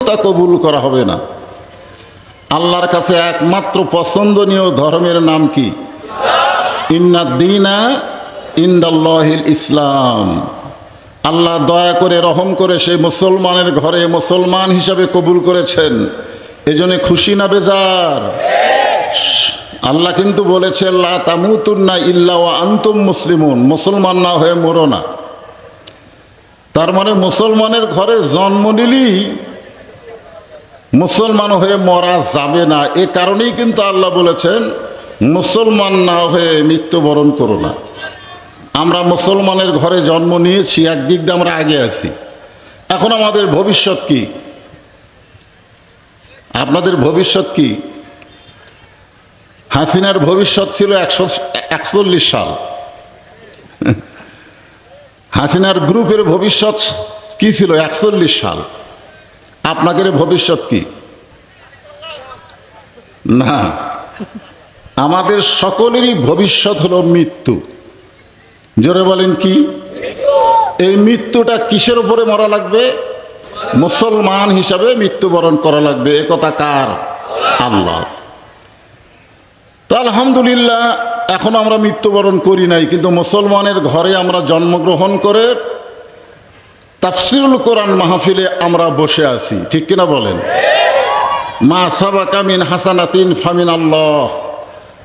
তা কবুল করা হবে না। আল্লাহর কাছে একমাত্র পছন্দনীয় ধর্মের নাম কি? ইন্নাদ্দীনা ইনদাল্লাহিল ইসলাম। আল্লাহ দয়া করে রহম করে সেই মুসলমানের ঘরে মুসলমান হিসাবে কবুল করেছেন, এজন্য খুশি না বেজার? আল্লাহ কিন্তু বলেছেন লা তামুতুন্না ইল্লা ওয়া আনতুম মুসলিমুন, মুসলমান না হয়ে মরো না। তার মানে মুসলমানের ঘরে জন্ম নিলেই মুসলমান হয়ে মরা যাবে না। এ কারণেই কিন্তু আল্লাহ বলেছেন মুসলমান না হয়ে মৃত্যুবরণ করো না। আমরা মুসলমানের ঘরে জন্ম নিয়েছি, একদিক দিয়ে আমরা আগে আছি। এখন আমাদের ভবিষ্যৎ কি? আপনাদের ভবিষ্যৎ কি? হাসিনার ভবিষ্যৎ ছিল 141 সাল। হাসিনার গ্রুপের ভবিষ্যৎ কি ছিল? 41 সাল। আপনাদের ভবিষ্যৎ কি? না, আমাদের সকলেরই ভবিষ্যৎ হলো মৃত্যু। জোরে বলেন কি? এই মৃত্যুটা কিসের উপরে মরা লাগবে? মুসলমান হিসাবে মৃত্যুবরণ করা লাগবে। এ কথা কার? আল্লাহ। তো আলহামদুলিল্লাহ এখন আমরা মৃত্যুবরণ করি নাই, কিন্তু মুসলমানের ঘরে আমরা জন্মগ্রহণ করে তাফসিরুল কোরআন মাহফিলে আমরা বসে আছি, ঠিক কিনা বলেন? মা সাবাকা মিন হাসানাতিন ফামিন আল্লাহ।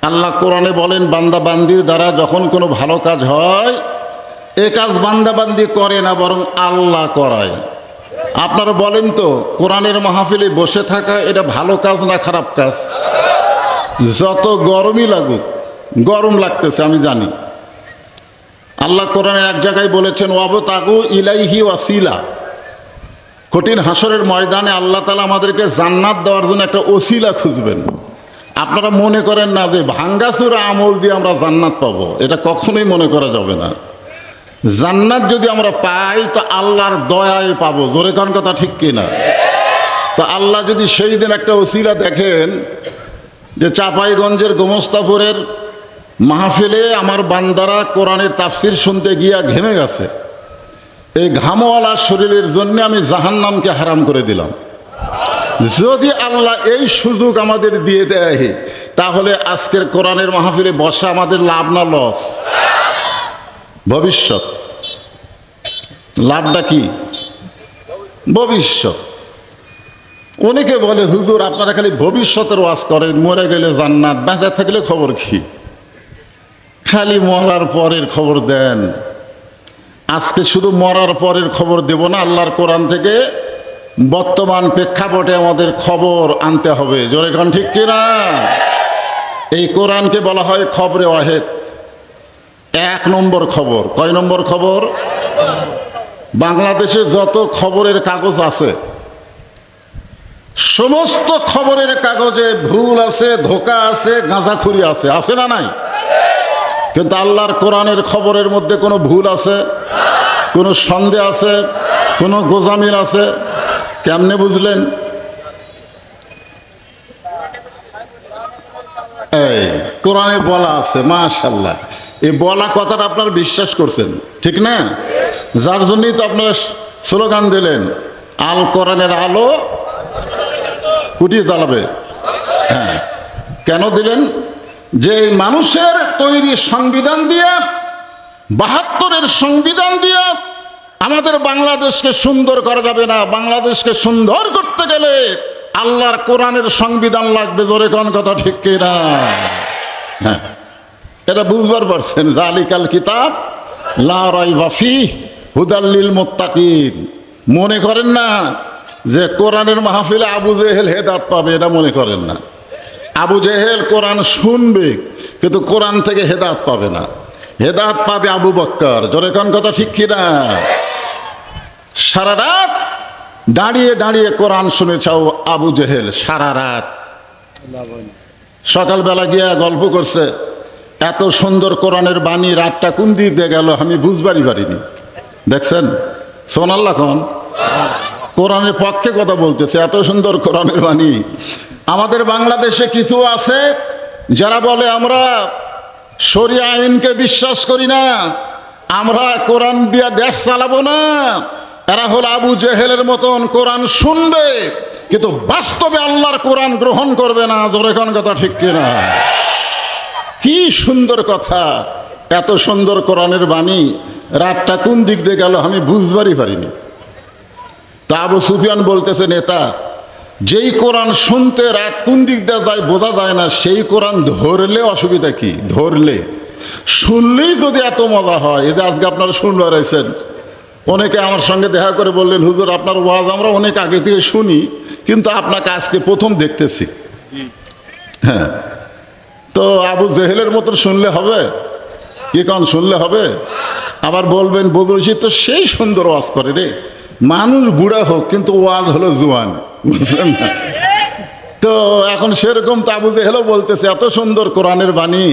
আল্লাহ কোরআনে বলেন বান্দা বান্দির দ্বারা যখন কোনো ভালো কাজ হয়, এ কাজ বান্দা বান্দি করে না, বরং আল্লাহ করায়। আপনারা বলেন তো, কোরআনের মাহফিলে বসে থাকা এটা ভালো কাজ না খারাপ কাজ? যত গরমই লাগুক, গরম লাগতেছে আমি জানি। আল্লাহ কোরআনে এক জায়গায় বলেছেন ওয়াবতাগু ইলাইহি ওয়াসিলা। কঠিন হাসরের ময়দানে আল্লাহ তাআলা আমাদেরকে জান্নাত দেওয়ার জন্য একটা ওসিলা খুঁজবেন। আপনারা মনে করেন না যে ভাঙ্গাচুরা আমল দিয়ে আমরা জান্নাত পাবো, এটা কখনোই মনে করা যাবে না। জান্নাত যদি আমরা পাই তো আল্লাহর দয়ায় পাবো। জোরে কোন কথা ঠিক কিনা? তো আল্লাহ যদি সেই দিন একটা ওসিলা দেখেন যে চাঁপাইগঞ্জের গোমস্তাপুরের মাহফিলে আমার বান্দারা কোরআনের তাফসির শুনতে গিয়া ঘেমে গেছে, এই ঘামওয়ালা শরীরের জন্য আমি জাহান্নামকে হারাম করে দিলাম। যদি আল্লাহ এই সুযোগ আমাদের দিয়ে দেয়, তাহলে আজকের কোরআনের মাহফিলে বসা আমাদের লাভ না লস? ভবিষ্যৎ। লাভটা কি? ভবিষ্যৎ। অনেকে বলে হুজুর আপনারা খালি ভবিষ্যতের ওয়াজ করেন, মরে গেলে জান্নাত, বেঁচে থাকলে খবর কি? খালি মরার পরের খবর দেন। আজকে শুধু মরার পরের খবর দেব না, আল্লাহর কোরআন থেকে বর্তমান প্রেক্ষাপটে আমাদের খবর আনতে হবে। জোরে কোন ঠিক কিনা? এই কোরআনকে বলা হয় খবরে ওয়াহেদ, 1 নম্বর খবর। কয় নম্বর খবর? বাংলাদেশে যত খবরের কাগজ আছে, সমস্ত খবরের কাগজে ভুল আছে, ধোঁকা আছে, গাঁজাখুরি আছে, আছে না নাই? কিন্তু আল্লাহর কোরআনের খবরের মধ্যে কোনো ভুল আছে, কোনো সন্দেহ আছে, কোনো গোজামিল আছে? কেমনে বুঝলেন? এই কোরআনে বলা আছে, মাশাআল্লাহ। এই বলা কথাটা আপনারা বিশ্বাস করছেন, ঠিক না? যার জন্যই তো আপনারা স্লোগান দিলেন আল কোরআনের আলো কুটিয়ে জ্বালাবে। হ্যাঁ, কেন দিলেন? যে মানুষের তৈরি সংবিধান দিয়ে, 72-এর সংবিধান দিয়ে আমাদের বাংলাদেশকে সুন্দর করা যাবে না। বাংলাদেশকে সুন্দর করতে গেলে আল্লাহর কোরআনের সংবিধান লাগবে। জোরে কোন কথা ঠিক কিনা? হ্যাঁ, এটা বুঝবার পারছেন? যালিকাল কিতাব লা রাইবা ফীহি হুদাল লিল মুত্তাকিন। মনে করেন না যে কোরআনের মাহফিলে আবু জেহেল হেদায়েত পাবে, এটা মনে করেন না। আবু জেহেল কোরআন শুনবে কিন্তু কোরআন থেকে হেদায়েত পাবে না। হেদায়েত পাবে আবু বকর। জোরে কোন কথা ঠিক কিনা? সারা রাত দাঁড়িয়ে দাঁড়িয়ে কোরআন শুনেছাও আবু জেহেল, সারা রাত। সকালবেলা গিয়া গল্প করছে, এত সুন্দর কোরআনের বাণী, রাতটা কোন দিক দিয়ে গেল আমি বুঝবারই পারিনি। দেখছেন? সোনাল্লাহ খন কোরআনের পক্ষে কথা বলতেছে, এত সুন্দর কোরআনের বাণী। আমাদের বাংলাদেশে কিছু আছে যারা বলে আমরা শরিয়া আইনকে বিশ্বাস করি না, আমরা কোরআন দিয়া দেশ চালাবো না। এরা হল আবু জেহেলের মতন। কোরআন শুনবে কিন্তু বাস্তবে আল্লাহর কোরআন গ্রহণ করবে না। জোরে কোন কথা ঠিক কিনা? কি সুন্দর কথা, এত সুন্দর কোরআনের বাণী, রাতটা কোন দিক দিয়ে গেল আমি বুঝবারই পারিনি। তা আবু সুফিয়ান বলতেছে, নেতা, যেই কোরআন শুনতে রাত কোন দিক দিয়ে যায় বোঝা যায় না, সেই কোরআন ধরলে অসুবিধা কি? ধরলে, শুনলেই যদি এত মজা হয়। এই যে আজকে আপনারা শুনবার রয়েছেন, অনেকে আমার সঙ্গে দেখা করে বললেন, হুজুর আপনার ওয়াজ আমরা অনেক আগে থেকে শুনি, কিন্তু আপনাকে আজকে প্রথম দেখতেছি। হ্যাঁ, তো আবু জেহেলের মতন শুনলে হবে কি? কারণ শুনলে হবে? আবার বলবেন বদরুল রশিদ তো সেই সুন্দর ওয়াজ করে রে। মানুষ বুড়া হোক, কিন্তু ওয়াজ হলো জোয়ান, বুঝলেন না? তো এখন সেরকম তো আবু জেহেলও বলতেছে, এত সুন্দর কোরআনের বাণী,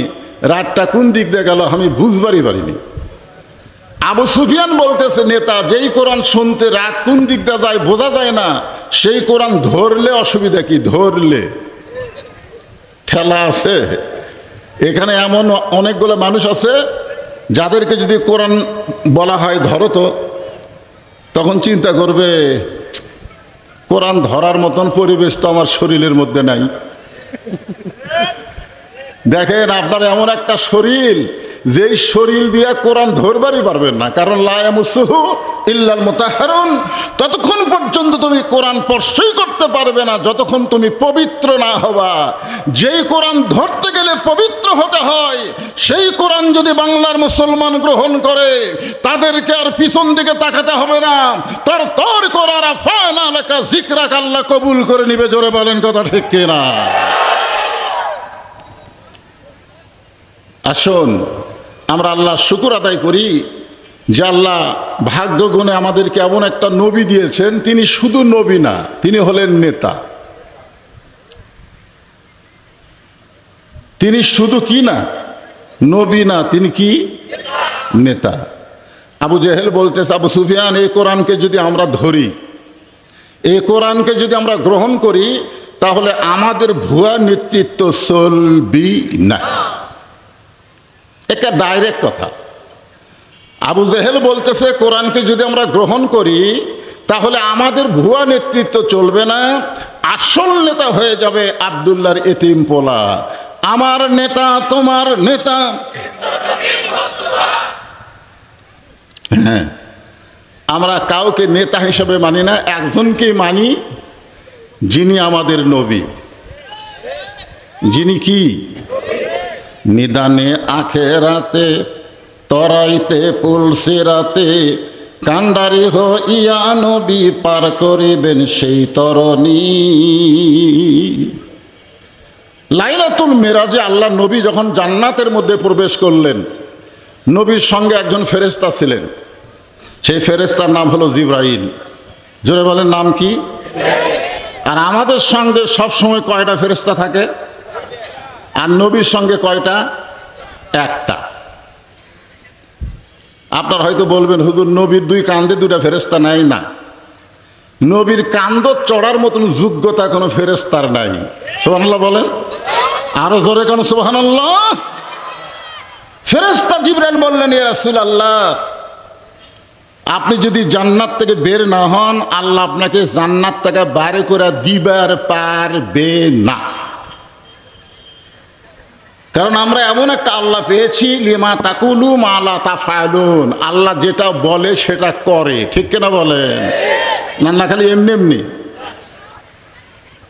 রাতটা কোন দিক দিয়ে গেল আমি বুঝবারই পারিনি। আবু সুফিয়ান বলতেছে, নেতা, যেই কোরআন শুনতে রাত কোন দিক দিয়ে যায় বোঝা যায় না, সেই কোরআন ধরলে অসুবিধা কি? ধরলে ঠেলা আছে? এখানে এমন অনেকগুলো মানুষ আছে যাদেরকে যদি কোরআন বলা হয় ধরো তো, তখন চিন্তা করবে কোরআন ধরার মতন পরিবেশ তো আমার শরীরের মধ্যে নাই। দেখেন, আপনার এমন একটা শরীর, যেই শরীর দিয়ে কোরআন ধরবারই পারবেন না, কারণ লা ইয়ামাসসুহু ইল্লাল মুতাহহারুন। ততক্ষণ পর্যন্ত তুমি কোরআন স্পর্শই করতে পারবে না যতক্ষণ তুমি পবিত্র না হবা। যেই কোরআন ধরতে গেলে পবিত্র হতে হয়, সেই কোরআন যদি বাংলার মুসলমান গ্রহণ করে, তাদেরকে আর পিছন দিকে তাকাতে হবে না। তার তর করার আফানা লাকা যিকরাক, আল্লাহ কবুল করে নিবে। জোরে বলেন কথা ঠিক কিনা? আসুন আমরা আল্লাহর শুকর আদায় করি যে আল্লাহ ভাগ্য গুণে আমাদেরকে এমন একটা নবী দিয়েছেন, তিনি শুধু নবী না, তিনি হলেন নেতা। তিনি শুধু কি না? নবী না, তিনি কি? নেতা। আবু জেহেল বলতেছে, আবু সুফিয়ান, এই কোরআনকে যদি আমরা ধরি, এই কোরআনকে যদি আমরা গ্রহণ করি, তাহলে আমাদের ভুয়া নেতৃত্ব চলবি না। এটা ডাইরেক্ট কথা। আবু জেহেল বলতেছে, কোরআনকে যদি আমরা গ্রহণ করি, তাহলে আমাদের ভুয়া নেতৃত্ব চলবে না, আসল নেতা হয়ে যাবে আব্দুল্লাহর এতিম পোলা। আমার নেতা তোমার নেতা। হ্যাঁ, আমরা কাউকে নেতা হিসেবে মানি না, একজনকেই মানি, যিনি আমাদের নবী। যিনি কি? নিদানে আখেরাতে, তরাইতে পুলসিরাতে, কান্ডারি হইয়া নবী পার করিবেন সেই তরণী। লাইলাতুল মেরাজে আল্লাহ নবী যখন জান্নাতের মধ্যে প্রবেশ করলেন, নবীর সঙ্গে একজন ফেরেশতা ছিলেন। সেই ফেরেশতার নাম হলো জিবরাইল। জোরে বলেন, নাম কি? আর আমাদের সঙ্গে সবসময় কয়টা ফেরেশতা থাকে? আর নবীর সঙ্গে কয়টা? একটা। আপনার হয়তো বলবেন, হুজুর নবীর দুই কান্দে দুটা ফেরেশতা নাই। না, নবীর কান্দ চড়ার মতন যোগ্যতা কোনো ফেরেশতার নাই। সুবহানাল্লাহ বলেন, আরো জোরে কেন সুবহানাল্লাহ? ফেরেশতা জিবরাইল বললেন, ইয়া রাসূলুল্লাহ, আপনি যদি জান্নাত থেকে বের না হন, আল্লাহ আপনাকে জান্নাত থেকে বাইরে করে দিবার পারবে না। কারণ আমরা এমন একটা আল্লাহ পেয়েছি, লিমা তাকুলু মা লা তাফআলুন, আল্লাহ যেটা বলে সেটা করে। ঠিক কিনা বলেন? না খালি এমনি এমনি।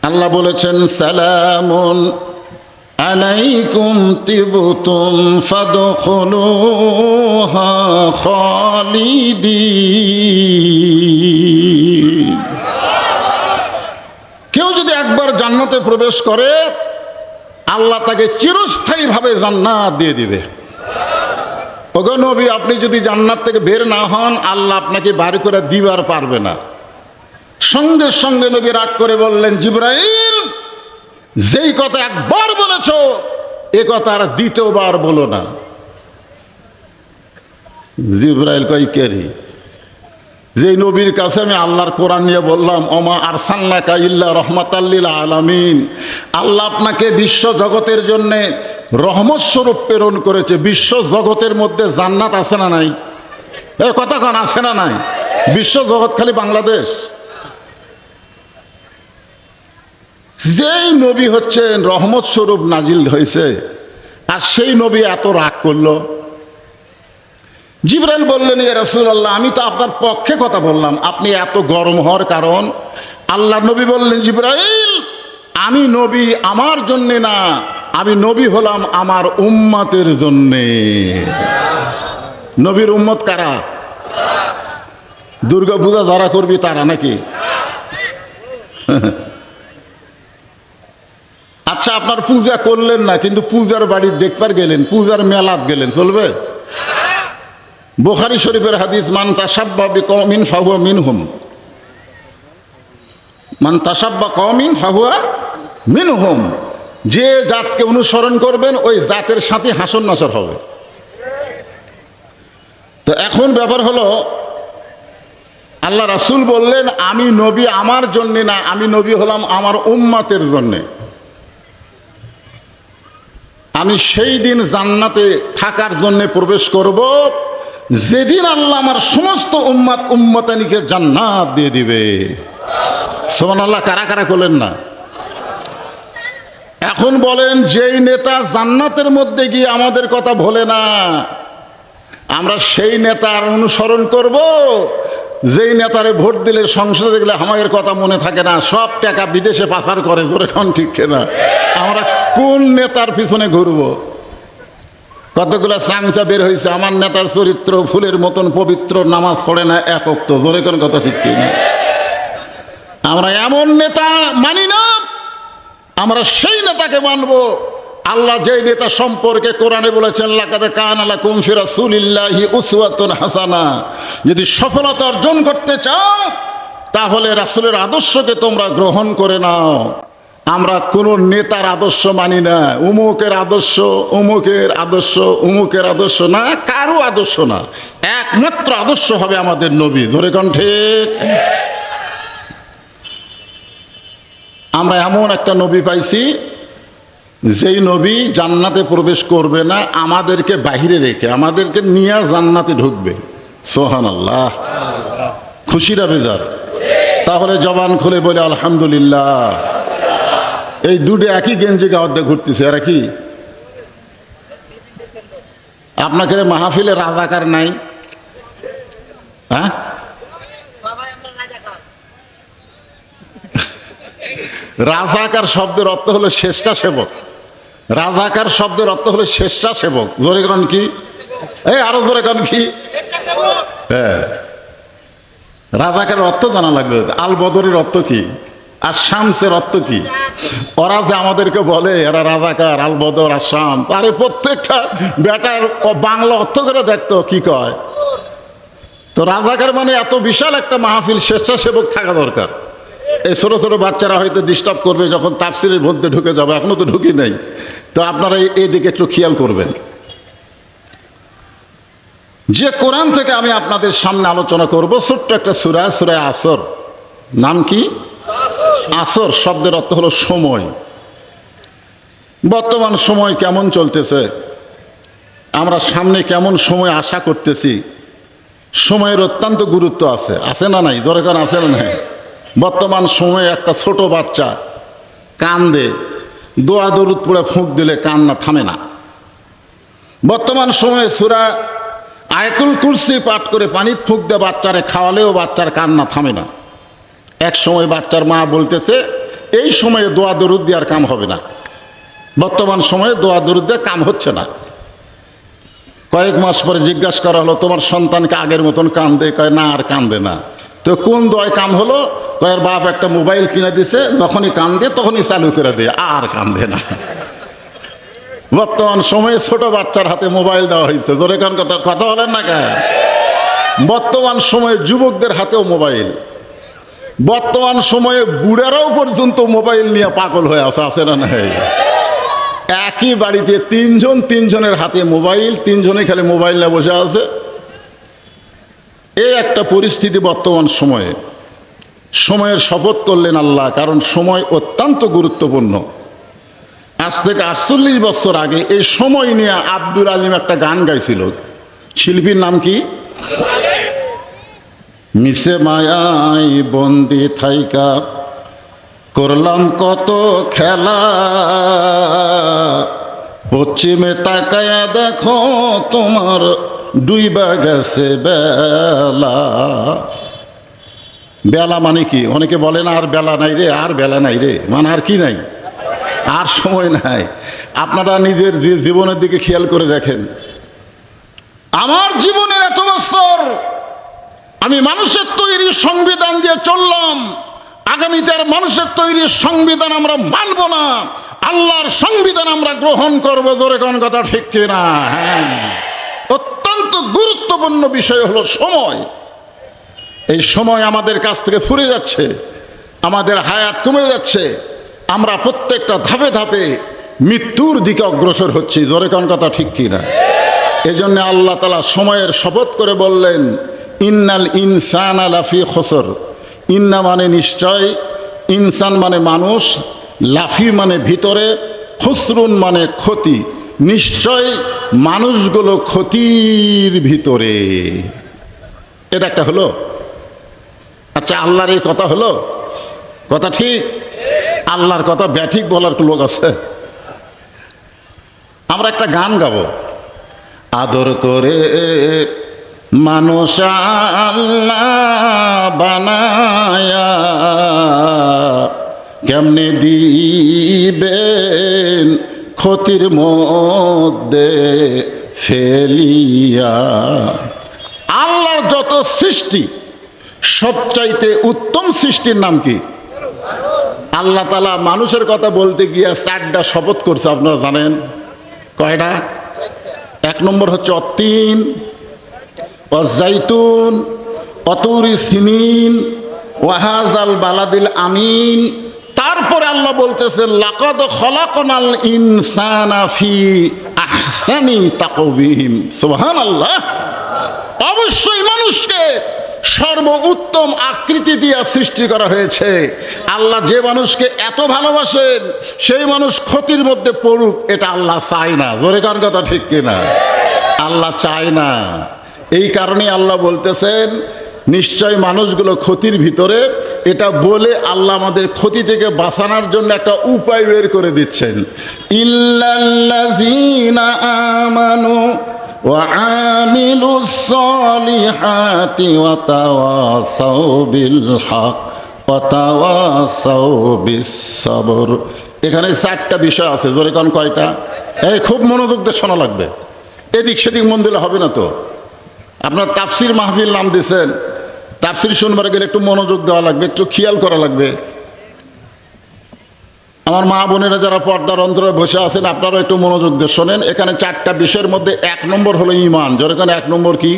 আল্লাহ বলেছেন, সালামুন আলাইকুম তিবতুম ফাদখুলুহা খালিদিন। কেউ যদি একবার জান্নাতে প্রবেশ করে, আল্লাহ তাকে চিরস্থায়ীভাবে জান্নাত দিয়ে দিবে। ওগো নবী, আপনি যদি জান্নাত থেকে বের না হন, আল্লাহ আপনাকে বাড়ি করে দিবার পারবে না। সঙ্গে সঙ্গে নবী রাগ করে বললেন, জিবরাইল, যেই কথা একবার বলেছো, এ কথা আর দ্বিতীয়বার বলো না। জিবরাইল কই, কেরি, যেই নবীর কাছে আমি আল্লাহর কোরআন নিয়ে বললাম, ওমা আরসালনাকা ইল্লা রাহমাতাল লিল আলামিন, আল্লাহ আপনাকে বিশ্ব জগতের জন্য রহমত স্বরূপ প্রেরণ করেছে। বিশ্ব জগতের মধ্যে জান্নাত আছে না নাই? এ কথা কান আছে না নাই? বিশ্ব জগৎ খালি বাংলাদেশ? যেই নবী হচ্ছেন রহমত স্বরূপ নাজিল হয়েছে, আর সেই নবী এত রাগ করলো। জিবরাইল বললেন, ইয়া রাসূলুল্লাহ, আমি তো আপনার পক্ষে কথা বললাম, আপনি এত গরম হওয়ার কারণ? আল্লাহ নবী বললেন, জিবরাইল, আমি নবী আমার জন্যে না, আমি নবী হলাম আমার উম্মতের জন্যে। নবীর উম্মত কারা? দুর্গা পূজা যারা করবি তারা নাকি? আচ্ছা, আপনার পূজা করলেন না, কিন্তু পূজার বাড়ি দেখবার গেলেন, পূজার মেলাত গেলেন, চলবে? বুখারী শরীফের হাদিস, মান তাশাব্বা বিকওমিন ফাহুয়া মিনহুম, মান তাশাব্বা কওমিন ফাহুয়া মিনহুম। যে জাতকে অনুসরণ করবেন ওই জাতের সাথে হাসর নাসর হবে। তো এখন ব্যাপার হলো, আল্লাহ রাসূল বললেন, আমি নবী আমার জন্যে না, আমি নবী হলাম আমার উম্মতের জন্যে। আমি সেই দিন জান্নাতে থাকার জন্য প্রবেশ করব যেদিন আল্লাহ আমার সমস্ত উম্মতানিকে জান্নাত দিয়ে দিবে। সুবহানাল্লাহ। কারা কারা করলেন না? এখন বলেন, যেই নেতা জান্নাতের মধ্যে গিয়ে আমাদের কথা ভোলে না, আমরা সেই নেতার অনুসরণ করব যেই নেতারে ভোট দিলে সংসদে গেলে আমাদের কথা মনে থাকে না, সব টাকা বিদেশে পাচার করে। জোরে কোন ঠিক না? আমরা কোন নেতার পিছনে ঘুরবো? কতগুলো চামচা বের হয়েছে, আমার নেতার চরিত্র ফুলের মতন পবিত্র, নামাজ পড়ে না এক ওয়াক্ত। জোরে কোন কথা ঠিক না? আমরা এমন নেতা মানি না, আমরা সেই নেতাকে মানব আল্লাহ যেই নেতা সম্পর্কে কোরআনে বলেছেন, লাকাদ কানা লাকুম ফি রাসূলিল্লাহি উসওয়াতুন হাসানা। যদি সফলতা অর্জন করতে চাও তাহলে রাসূলের আদর্শকে তোমরা গ্রহণ করে নাও। আমরা কোনো নেতার আদর্শ মানি না, উমুকের আদর্শ, উমুকের আদর্শ, উমুকের আদর্শ না, কারো আদর্শ না, একমাত্র আদর্শ হবে আমাদের নবী। ধরে কোন ঠিক? আমরা এমন একটা নবী পাইছি যেই নবী জান্নাতে প্রবেশ করবে না, আমাদেরকে বাহিরে রেখে আমাদেরকে নিয়ে জান্নাতে ঢুকবে। সুবহানাল্লাহ। খুশিরা বেজার? তাহলে জবান খুলে বলে আলহামদুলিল্লাহ। এই দুটো একই গেঞ্জি গাওয়াতে ঘুরতেছে। এরা কি আপনাকে মাহফিলে রাজাকার নাই? হ্যাঁ, রাজাকার শব্দের অর্থ হলো স্বেচ্ছাসেবক। রাজাকার শব্দের অর্থ হলো স্বেচ্ছাসেবক। জোরে গান কি? এই আরো জোরে গান কি? হ্যাঁ, রাজাকারের অর্থ জানা লাগবে। আল বদরের অর্থ কি, আর শামসের অর্থ কি? ওরা যে আমাদেরকে বলে এরা রাজাকার, আল বদর, আর শাম, আরে প্রত্যেকটা বেটার বাংলা অর্থ করে দেখতো কি কয়। তো রাজাকার মানে এত বিশাল একটা মাহফিল, স্বেচ্ছাসেবক থাকা দরকার। এই ছোটো ছোটো বাচ্চারা হয়তো ডিস্টার্ব করবে যখন তাফসিরের মধ্যে ঢুকে যাবে, এখনো তো ঢুকি নেই, তো আপনারা এই দিকে একটু খেয়াল করবেন। যে কোরআন থেকে আমি আপনাদের সামনে আলোচনা করব, ছোট্ট একটা সূরা, সূরা আসর। নাম কি? আসর শব্দের অর্থ হলো সময়। বর্তমান সময় কেমন চলতেছে, আমরা সামনে কেমন সময় আশা করতেছি, সময়ের অত্যন্ত গুরুত্ব আছে। আছে না নাই? দরকার আছে না নাই? বর্তমান সময়ে একটা ছোট বাচ্চা কান্দে, দোয়া দরুদ পড়ে ফুঁক দিলে কান্না থামে না। বর্তমান সময়ে সূরা আয়াতুল কুরসি পাঠ করে পানি ফুঁক দিয়ে বাচ্চারে খাওয়ালেও বাচ্চার কান্না থামে না। এক সময় বাচ্চার মা বলতেছে এই সময়ে দোয়া দরুদ দিয়ে আর কাম হবে না। বর্তমান সময়ে দোয়া দরুদ দিয়ে কাম হচ্ছে না। কয়েক মাস পরে জিজ্ঞাসা করা হলো, তোমার সন্তানকে আগের মতন কান্দে? কয় না, আর কান্দে না। তো কোন দোয়ায় কাম হলো? কয়ের বাপ একটা মোবাইল কিনে দিছে, যখনই কান্দে তখনই চালু করে দেয়, আর কান্দে না। বর্তমান সময়ে ছোট বাচ্চার হাতে মোবাইল দেওয়া হয়েছে। জোরে কান কথা বলেন না কেন? বর্তমান সময়ে যুবকদের হাতেও মোবাইল। বর্তমান সময়ে বুড়ারাও পর্যন্ত মোবাইল নিয়ে পাগল হয়ে আছে না নাই? একই বাড়িতে তিনজনের হাতে মোবাইল, তিনজনে খালি মোবাইল নিয়ে বসে আছে। এই একটা পরিস্থিতি বর্তমান সময়ে। সময়ের শপথ করলেন আল্লাহ, কারণ সময় অত্যন্ত গুরুত্বপূর্ণ। আজ থেকে 48 বছর আগে এই সময় নিয়ে আব্দুল আলিম একটা গান গাইছিল। শিল্পীর নাম কি? মিশে মায়াই বন্দি থাইকা করলাম কত খেলা, পশ্চিমে তাকায়া দেখো তোমার ডুইবা গেছে বেলা। বেলা মানে কি? অনেকে বলেন আর বেলা নাই রে, আর বেলা নাই রে, মানে আর কি নাই, আর সময় নাই। আপনারা নিজের জীবনের দিকে খেয়াল করে দেখেন। আমার জীবনের এত বছর আমি মানুষের তৈরি সংবিধান দিয়ে চললাম, আগামীতে আর মানুষের তৈরি সংবিধান আমরা মানব না, আল্লাহর সংবিধান আমরা গ্রহণ করব। জোরে কোন কথা ঠিক কিনা? হ্যাঁ, অত্যন্ত গুরুত্বপূর্ণ বিষয় হলো সময়। এই সময় আমাদের কাছ থেকে ফুরে যাচ্ছে, আমাদের হায়াত কমে যাচ্ছে, আমরা প্রত্যেকটা ধাপে ধাপে মৃত্যুর দিকে অগ্রসর হচ্ছি। জোরে কোন কথা ঠিক কিনা? এই জন্য আল্লাহ তাআলা সময়ের শপথ করে বললেন, ইন্নাল ইনসানা লাফি খুসর। ইন্না মানে নিশ্চয়, ইনসান মানে মানুষ, লাফি মানে ভিতরে, খুসরুন মানে ক্ষতি। নিশ্চয় মানুষগুলো ক্ষতির ভিতরে। এটা একটা হলো। আচ্ছা, আল্লাহর এই কথা হলো? কথা ঠিক? আল্লাহর কথা ব্যাঠিক বলার লোক আছে? আমরা একটা গান গাবো, আদর করে মানুষ আল্লাহ বানায়া কেমনে দিবেন ক্ষতির মধ্যে ফেলিয়া। আল্লাহর যত সৃষ্টি সবচাইতে উত্তম সৃষ্টির নাম কি? আল্লাহ তাআলা মানুষের কথা বলতে গিয়ে 4টা শপথ করছে, আপনারা জানেন কয়টা? 1 নম্বর হচ্ছে অত্তিন, অজাইতুন, অতুরি সিনিন, ওয়াহাজাল বালাদিল আমিন। তারপরে আল্লাহ বলতেছে লাকাদ খলাকনাল ইনসানা ফি আহসানি তাকওয়িম। সুবহানাল্লাহ। অবশ্যই মানুষকে সর্বোত্তম আকৃতি দিয়ে সৃষ্টি করা হয়েছে। আল্লাহ যে মানুষকে এত ভালোবাসেন সেই মানুষ ক্ষতির মধ্যে পড়ুক, এটা আল্লাহ চায় না। জোরে কার কথা ঠিক কিনা? আল্লাহ চায় না। এই কারণে আল্লাহ বলতেছেন নিশ্চয় মানুষগুলো ক্ষতির ভিতরে। এটা বলে আল্লাহ আমাদের ক্ষতি থেকে বাঁচানোর জন্য একটা উপায় বের করে দিচ্ছেন। ইল্লাল্লাযীনা আমানু ওয়া আমিলুস সলিহাতি ওয়া তাওয়াসাউ বিল হক ওয়া তাওয়াসাউ বিস সবর। এখানে 4টা বিষয় আছে। জোরে কোন কয়টা? এই খুব মনোযোগ দিয়ে শোনা লাগবে, এদিক সেদিক মন দিলে হবে না তো। আপনার তাফসির মাহফিল নাম দিয়েছেন, তাফসির শুনবার গেলে একটু মনোযোগ দেওয়া লাগবে, একটু খেয়াল করা লাগবে। আমার মা বোনেরা যারা পর্দার অন্তরে বসে আছেন, আপনারাও একটু মনোযোগ দিয়ে শোনেন। এখানে 4টা বিষয়ের মধ্যে 1 নম্বর হলো ইমান। যেখানে 1 নম্বর কি?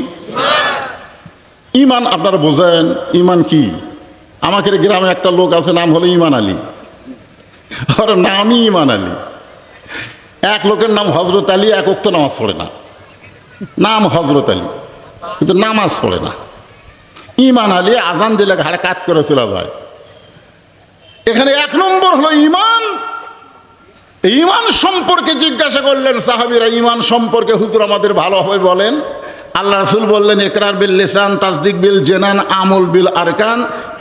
ইমান। আপনারা বোঝেন ইমান কি? আমাদের গ্রামে একটা লোক আছে, নাম হলো ইমান আলী। আর নামই ইমান আলী। এক লোকের নাম হজরত আলী, এক ওয়াক্ত নামাজ পড়ে না, নাম হজরত আলী, কিন্তু নামাজ পড়ে না। ইমান আলী আজান দিলে ঘাড়ে কাজ করেছিল ভাই। এখানে 1 নম্বর হলো ইমান। ইমান সম্পর্কে জিজ্ঞাসা করলেন সাহাবীরা, ইমান সম্পর্কে হুজুর আমাদের ভালোভাবে বলেন। আল্লাহ রাসূল বললেন ইকরার বিল লিসান, তাসদিক বিল জানান, আমল বিল আরকান।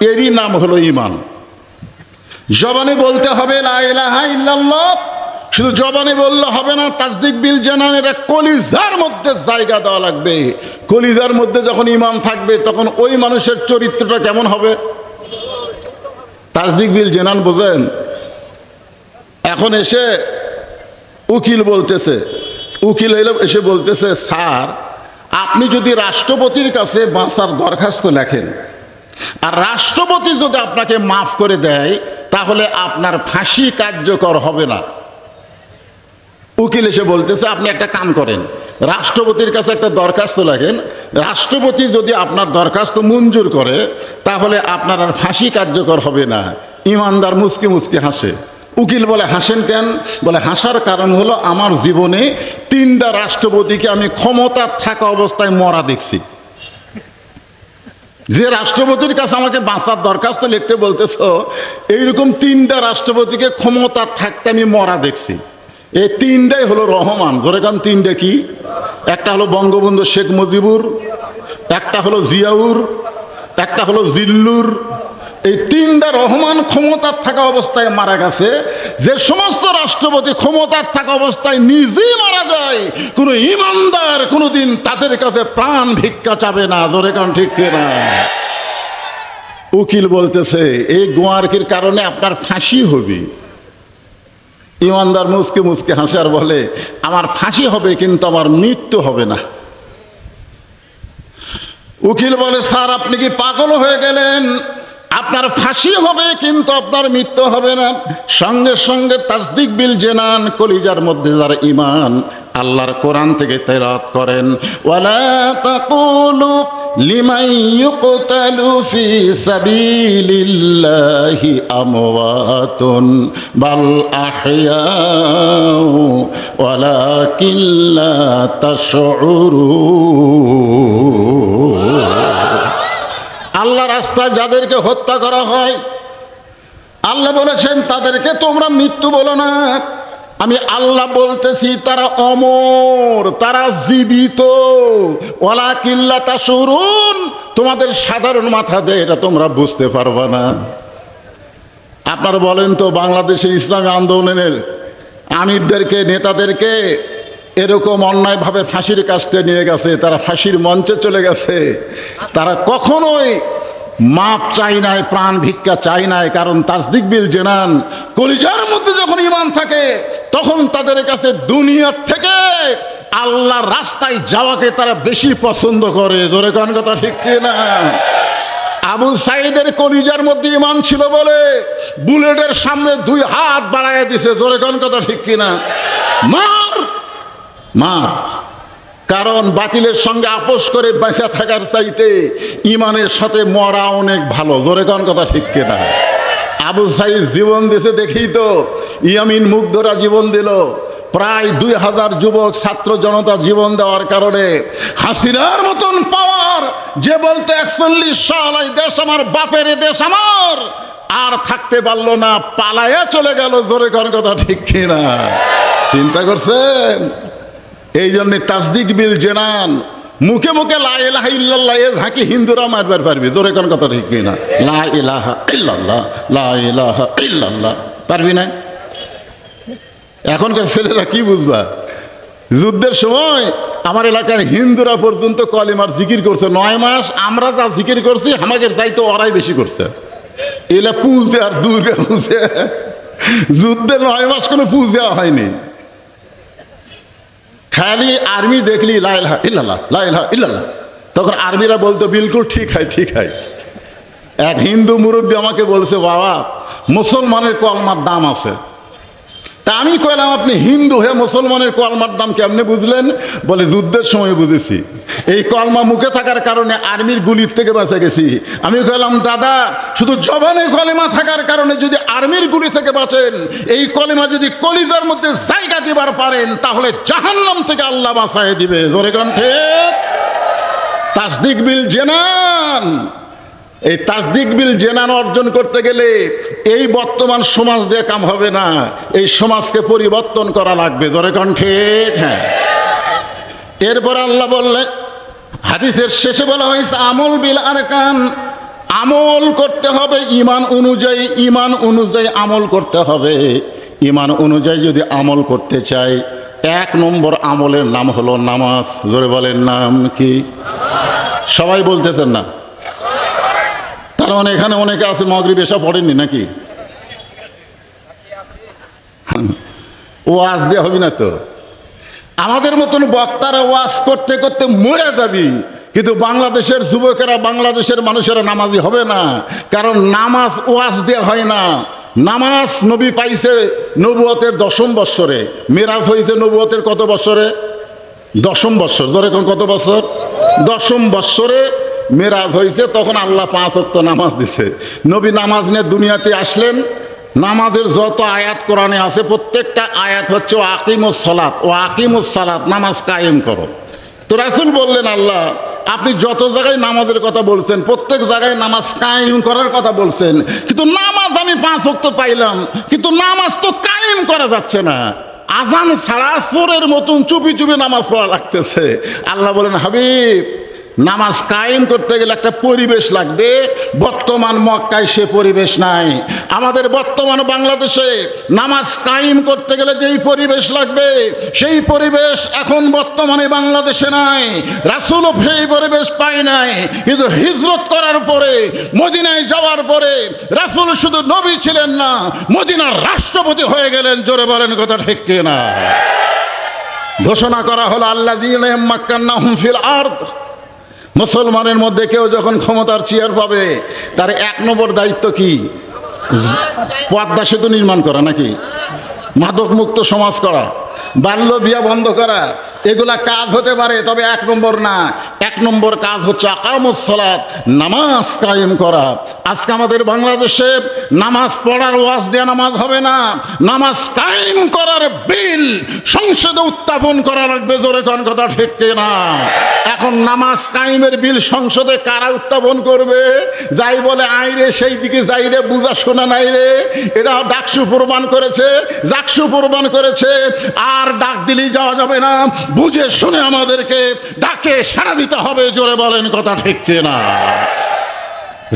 এরই নাম হলো ইমান। জবানে বলতে হবে লা ইলাহা ইল্লাল্লাহ, শুধু জবানে বললে হবে না, তাসদিক বিল জানান, এটা কলিজার মধ্যে জায়গা দেওয়া লাগবে। কলিজার মধ্যে যখন ইমান থাকবে তখন ওই মানুষের চরিত্রটা কেমন হবে? তাসদিক বিল জানান বোঝেন? এখন এসে উকিল বলতেছে, উকিল এসে বলতেছে স্যার, আপনি যদি রাষ্ট্রপতির কাছে বাঁচার দরখাস্ত লেখেন আর রাষ্ট্রপতি যদি আপনাকে মাফ করে দেয় তাহলে আপনার ফাঁসি কার্যকর হবে না। উকিল এসে বলতেছে আপনি একটা কাম করেন, রাষ্ট্রপতির কাছে একটা দরখাস্ত লেখেন, রাষ্ট্রপতি যদি আপনার দরখাস্ত মঞ্জুর করে তাহলে আপনার আর ফাঁসি কার্যকর হবে না। ইমানদার মুচকি মুচকি হাসে। উকিল বলে হাসেন কেন? বলে হাসার কারণ হলো আমার জীবনে 3টা রাষ্ট্রপতিকে আমি ক্ষমতা থাকা অবস্থায় মরা দেখছি। যে রাষ্ট্রপতির কাছে আমাকে বাঁচার দরখাস্ত লিখতে বলতেছ, এইরকম 3টা রাষ্ট্রপতিকে ক্ষমতা থাকতে আমি মরা দেখছি। এই 3টাই হলো রহমান। জোরে কান 3টা কি? একটা হলো বঙ্গবন্ধু শেখ মুজিবুর, একটা হলো জিয়াউর, একটা হলো জিল্লুর, এই তিনটা রহমান ক্ষমতার থাকা অবস্থায় মারা গেছে। যে সমস্ত রাষ্ট্রপতি ক্ষমতার থাকা অবস্থায় নিজেই মারা যায়, কোনো ইমানদার কোনোদিন তাদের কাছে প্রাণ ভিক্ষা চাবে না। ধরে কারণ ঠিক না? উকিল বলতেছে এই গোয়ারকির কারণে আপনার ফাঁসি হবে। ইমানদার মুসকে মুসকে হাসে আর বলে আমার ফাঁসি হবে কিন্তু আমার মৃত্যু হবে না। উকিল বলে স্যার আপনি কি পাগল হয়ে গেলেন? আপনার ফাঁসি হবে কিন্তু আপনার মৃত্যু হবে না। সঙ্গে সঙ্গে তাসদিক বিল জেনান, কলিজার মধ্যে যারা ঈমান আল্লাহর কোরআন থেকে তেলাওয়াত করেন, ওয়ালা তাকুলু লিমান ইউকতালু ফি সাবিলিল্লাহি আমওয়াতুন বাল আহইয়াউ ওয়ালাকিন লা তাশউরুন। আল্লাহ রাস্তায় যাদেরকে হত্যা করা হয়, আল্লাহ বলেছেন তাদেরকে তোমরা মৃত্যু বলো না। আমি আল্লাহ বলতেছি তারা অমর, তারা জীবিত। ওয়ালাকিন লা তাশউরুন, তোমাদের সাধারণ মাথা দিয়ে এটা তোমরা বুঝতে পারবা না। আপনারা বলেন তো বাংলাদেশের ইসলামী আন্দোলনের আমিরদেরকে, নেতাদেরকে এরকম অন্যায়ভাবে ফাঁসির কাস্টে নিয়ে গেছে, তারা ফাঁসির মঞ্চে চলে গেছে, তারা কখনোই মাপ চাই নাই, প্রাণ ভিক্ষা চাই নাই। কারণ তাসদিক বিল জেনান, কলিজার মধ্যে যখন ঈমান থাকে তখন তাদের কাছে দুনিয়ার থেকে আল্লাহর রাস্তায় যাওয়াকে তারা বেশি পছন্দ করে। ধরে কোন কথা ঠিক না? আবু সাইদের কলিজার মধ্যে ঈমান ছিল বলে বুলেটের সামনে দুই হাত বাড়াইয়া দিছে। ধরে কোন কথা ঠিক কিনা? মার মার। কারণ বাতিলের সঙ্গে আপোষ করে বেঁচে থাকার চাইতে ইমানের সাথে মরা অনেক ভালো। জোরে কোন কথা ঠিক কিনা? আবু সাইদ জীবন দিয়েছে দেখেই তো ইয়ামিন মুগ্ধরা জীবন দিল। প্রায় 2000 যুবক ছাত্র জনতা জীবন দেওয়ার কারণে হাসিনার মতন পাওয়ার, যে বলতে 41 সাল এই দেশ আমার বাপের, দেশ আমার, আর থাকতে পারলো না, পালায়া চলে গেল। জোরে কোন কথা ঠিক কিনা? চিন্তা করছেন? এই জন্য তাসদিক বিল জেনান, মুখে মুখে লা ইলাহা ইল্লাল্লাহ এ ঝাঁকি হিন্দুরা মারবার পারবি। জোরে কোন কথা ঠিক কিনা? লা ইলাহা ইল্লাল্লাহ, লা ইলাহা ইল্লাল্লাহ পারবি না? এখনকার ছেলেরা কি বুঝবা? যুদ্ধের সময় আমার এলাকার হিন্দুরা পর্যন্ত কলিমার জিকির করছে 9 মাস। আমরা যা জিকির করছি আমাদের চাইতে ওরাই বেশি করছে। এলা পূজে আর দুর্গা পূজে, যুদ্ধে 9 মাস কোনো পূজা হয়নি। খালি আর্মি দেখলি লা ইলাহা ইল্লাল্লাহ, লা ইলাহা ইল্লাল্লাহ, তখন আর্মিরা বলতো বিলকুল ঠিক হয়, ঠিক হয়। এক হিন্দু মুরব্বী আমাকে বলছে বাবা মুসলমানের কলমার দাম আছে। তা আমি কইলাম আপনি হিন্দু হয়ে মুসলমানের কলমার দাম কেমনে বুঝলেন? বলে যুদ্ধের সময় বুঝেছি। এই কলমা মুখে থাকার কারণে আর্মির গুলির থেকে বাঁচে গেছি। আমি কইলাম দাদা শুধু জবানে কলেমা থাকার কারণে যদি আর্মির গুলি থেকে বাঁচেন, এই কলেমা যদি কলিজার মধ্যে জায়গা দিবার পারেন তাহলে জাহান্নাম থেকে আল্লাহ বাঁচায় দিবে। জোরে কণ্ঠে তাসদিক বিল জেনান। এই তাসদিক বিল জেনান অর্জন করতে গেলে এই বর্তমান সমাজ দিয়ে কাম হবে না, এই সমাজকে পরিবর্তন করা লাগবে। জোরে কণ্ঠে হ্যাঁ। এরপর আল্লাহ বললেন, হাদিসের শেষে বলা হয়েছে আমল বিল আরকান, আমল করতে হবে ঈমান অনুযায়ী, ঈমান অনুযায়ী আমল করতে হবে। ঈমান অনুযায়ী যদি আমল করতে চাই, 1 নম্বর আমলের নাম হলো নামাজ। জোরে বলেন নাম কি? সবাই বলতেছেন না? তার মানে এখানে অনেকে আছে মাগরিব এসা পড়েননি নাকি? ওয়াজ দেওয়া হবে না তো? আমাদের মতন বক্তারা ওয়াজ করতে করতে মরে যাবি, কিন্তু বাংলাদেশের যুবকেরা, বাংলাদেশের মানুষেরা নামাজি হবে না। কারণ নামাজ ওয়াজ দেওয়া হয় না। নামাজ নবী পাইছে নবুয়তের 10ম বৎসরে, মেরাজ হয়েছে নবুয়তের কত বৎসরে? 10ম বৎসর। ধরে কত বছর? 10ম বৎসরে মেরাজ হয়েছে, তখন আল্লাহ 5 ওয়াক্ত নামাজ দিছে। নবী নামাজ নিয়ে দুনিয়াতে আসলেন। নামাজের যত আয়াত কোরআনে আছে প্রত্যেকটা আয়াত হচ্ছে ও আকিমুস সালাত, ও আকিমুস সালাত, নামাজ কায়েম করো। তো রাসূল বললেন আল্লাহ আপনি যত জায়গায় নামাজের কথা বলছেন প্রত্যেক জায়গায় নামাজ কায়েম করার কথা বলছেন, কিন্তু নামাজ আমি 5 ওয়াক্ত পাইলাম, কিন্তু নামাজ তো কায়েম করা যাচ্ছে না। আজান ছাড়া চোরের মতন চুপি চুপি নামাজ পড়া লাগতেছে। আল্লাহ বলেন হাবিব নামাজ কায়েম করতে গেলে একটা পরিবেশ লাগবে। বর্তমান মক্কায় সে পরিবেশ নাই। আমাদের বর্তমান বাংলাদেশে নামাজ কায়েম করতে গেলে যেই পরিবেশ লাগবে সেই পরিবেশ এখন বর্তমানে বাংলাদেশে নাই। রাসূলও সেই পরিবেশ পায় নাই। কিন্তু হিজরত করার পরে, মদিনায় যাওয়ার পরে রাসূল শুধু নবী ছিলেন না, মদিনার রাষ্ট্রপতি হয়ে গেলেন। জোরে বলেন কথা ঠিক কিনা? ঘোষণা করা হলো আল্লাযীনা মাক্কান্নাহুম ফিল আরদ। মুসলমানের মধ্যে কেউ যখন ক্ষমতার চেয়ার পাবে তার 1 নম্বর দায়িত্ব কি? পদ্মা সেতু নির্মাণ করা, নাকি মাদক মুক্ত সমাজ করা, বাল্য বিয়া বন্ধ করা। এগুলা কাজ হতে পারে, তবে 1 নম্বর না। 1 নম্বর কাজ হচ্ছে আকামুস সালাত, নামাজ কায়েম করা। আজকে আমাদের বাংলাদেশে নামাজ পড়ার ওয়াজ দেয়া নামাজ হবে না, নামাজ কায়েম করার বিল সংসদে উত্থাপন করা লাগবে। জোরে কোন কথা ঠিক কিনা? এখন নামাজ কায়েমের বিল সংসদে কারা উত্থাপন করবে? যাই বলে আইরে সেই দিকে যাই রে, বুঝা শোনা নাই রে। এটা ডাকসু প্রমাণ করেছে, জাকসু প্রমাণ করেছে। আর ডাক দিলেই যাওয়া যাবে না, বুঝে শুনে আমাদেরকে ডাকে সাড়া দিতে হবে। জোরে বলেন কথা ঠিক কিনা?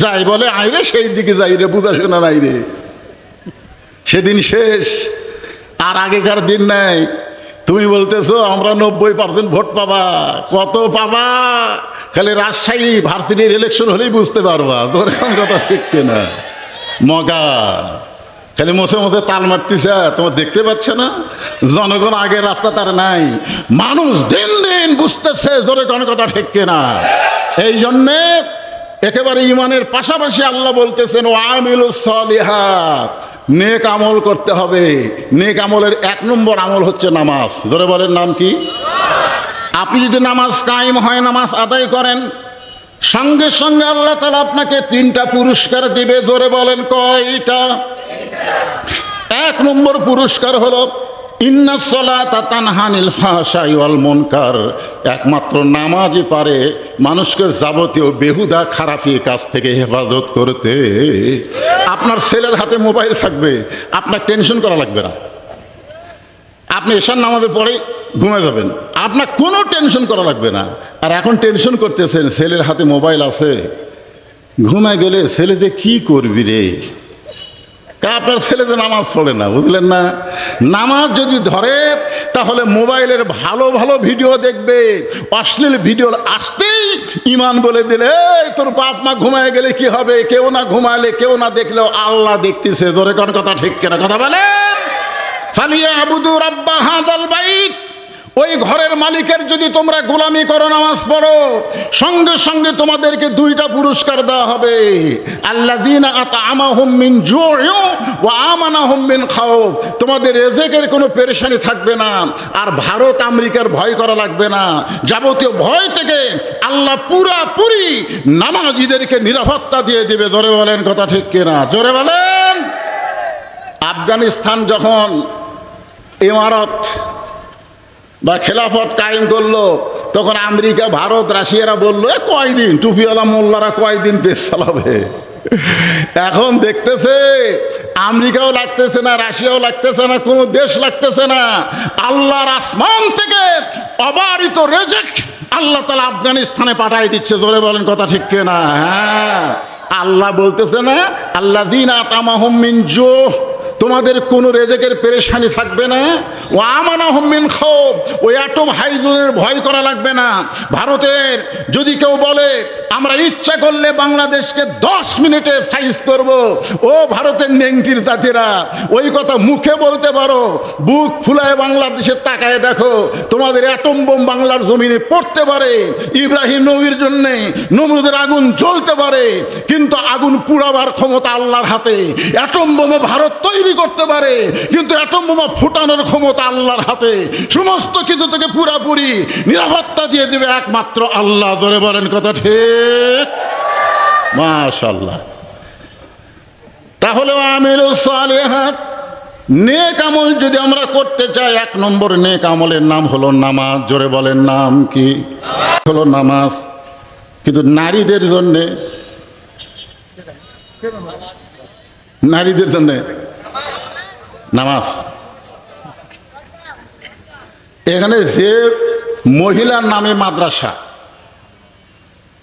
যাই বলে আইরে সেই দিকে যাই রে, বুঝা শোনা নাই রে। সেদিন শেষ, আর আগেকার দিন নাই। তুমি বলতেছো আমরা 90% ভোট পাবা। কত পাবা? খালি রাজশাহী ভার্সিটির ইলেকশন হলেই বুঝতে পারবা। তোর এখন কথা ঠিক কিনা? মগা খালি মোছে মোছে তাল মারতেছে, তোমার দেখতে পাচ্ছ না? জনগণ আগের রাস্তা তার নাই। মানুষ দিন দিন বুঝতেছে। জোরে কোন কথা ঠিক কিনা? এই জন্যে একেবারে ইমানের পাশাপাশি আল্লাহ বলতেছেন ওয়ামিলুস সালিহাত, নেক আমল করতে হবে। নেক আমলের 1 নম্বর আমল হচ্ছে নামাজ। জোরে বলেন, নাম কি? আপনি যদি নামাজ কায়েম হয়, নামাজ আদায় করেন, সঙ্গে সঙ্গে আল্লাহ তাআলা আপনাকে 3টা পুরস্কার দিবে। জোরে বলেন কয়টা? 1 নম্বর পুরস্কার হলো ইন্নাস সালাতা তানহা আনিল ফাহশাই ওয়াল মুনকার। একমাত্র নামাজই পারে মানুষকে যাবতীয় বেহুদা খারাপি কাজ থেকে হেফাজত করতে। আপনার ছেলের হাতে মোবাইল থাকবে, আপনার টেনশন করা লাগবে না। আপনি এশার নামাজের পরে ঘুমে যাবেন, আপনার কোনো টেনশন করা লাগবে না। আর এখন টেনশন করতেছেন, ছেলের হাতে মোবাইল আছে, ঘুমায় গেলে ছেলেদের কি করবি রে? আপনার ছেলেদের নামাজ পড়ে না, বুঝলেন না? নামাজ যদি ধরে তাহলে মোবাইলের ভালো ভালো ভিডিও দেখবে, অশ্লীল ভিডিও আসতেই ইমান বলে দিলে তোর বাপ মা ঘুমায় গেলে কি হবে? কেউ না ঘুমালে, কেউ না দেখলেও আল্লাহ দেখতেছে। জোরে কোন কথা ঠিক কিনা? কথা বলেন। ফালিয়াবুদু রাব্বা হাযাল বাইত। ওই ঘরের মালিকের যদি তোমরা গোলামি করো, নামাজ পড়ো, সঙ্গে সঙ্গে তোমাদেরকে 2টা পুরস্কার দেওয়া হবে। আল্লাযীনা আত'আমাহুম মিন জু'ইন ওয়া আমানাহুম মিন খাউফ। তোমাদের রিজিকের কোনো পেরেশানি থাকবে না, আর ভারত আমেরিকার ভয় করা লাগবে না। যাবতীয় ভয় থেকে আল্লাহ পুরাপুরি নামাজীদেরকে নিরাপত্তা দিয়ে দিবে। জোরে বলেন কথা ঠিক কিনা? জোরে বলেন। আফগানিস্তান যখন ইমারত বা খেলাফত কায়েম করলো, তখন আমেরিকা, ভারত, রাশিয়ারা বললো কয়দিন টুপিওয়ালা মোল্লারা কয়দিন দেশ চালাবে। এখন দেখতেছে আমেরিকাও লাগতেছে না, রাশিয়াও লাগতেছে না, কোনো দেশ লাগতেছে না। আল্লাহর আসমান থেকে অবারিত রিজিক আল্লাহ তাআলা আফগানিস্তানে পাঠাই দিচ্ছে। জোরে বলেন কথা ঠিক কিনা? হ্যাঁ, আল্লাহ বলতেছে না আল্লাযীনা আত'আমাহুম মিন জুহ, তোমাদের কোনো রেজেকের পেরেশানি থাকবে না। ও আমানাহুম মিন খাউফ, ওই অ্যাটম হাইড্রোজেনের ভয় করা লাগবে না। ভারতের যদি কেউ বলে আমরা ইচ্ছা করলে বাংলাদেশকে 10 মিনিটে সাইজ করব, ও ভারতের নেংটির জাতিরা, ওই কথা মুখে বলতে পারো, বুক ফুলায় বাংলাদেশের তাকায় দেখো, তোমাদের অ্যাটম বোম বাংলার জমিনে পড়তে পারে। ইব্রাহিম নবীর জন্যে নমরুদের আগুন জ্বলতে পারে, কিন্তু আগুন পুড়াবার ক্ষমতা আল্লাহর হাতে। অ্যাটম বোমা ভারত তৈরি করতে পারে, কিন্তু অ্যাটম বোমা ফুটানোর ক্ষমতা আল্লাহর হাতে। সমস্ত কিছু থেকে পুরাপুরি নিরাপত্তা দিয়ে দেবে একমাত্র আল্লাহ। জোরে বলেন কথা ঠিক? মাশাআল্লাহ। তাহলে আমিলুস সালিহাত, নেক আমল যদি আমরা করতে চাই, 1 নম্বর নেক আমলের নাম হলো নামাজ। জোরে বলেন, নাম কি? হলো নামাজ। কিন্তু নারীদের জন্যে, নারীদের জন্যে নামাজ, এখানে যে মহিলার নামে মাদ্রাসা,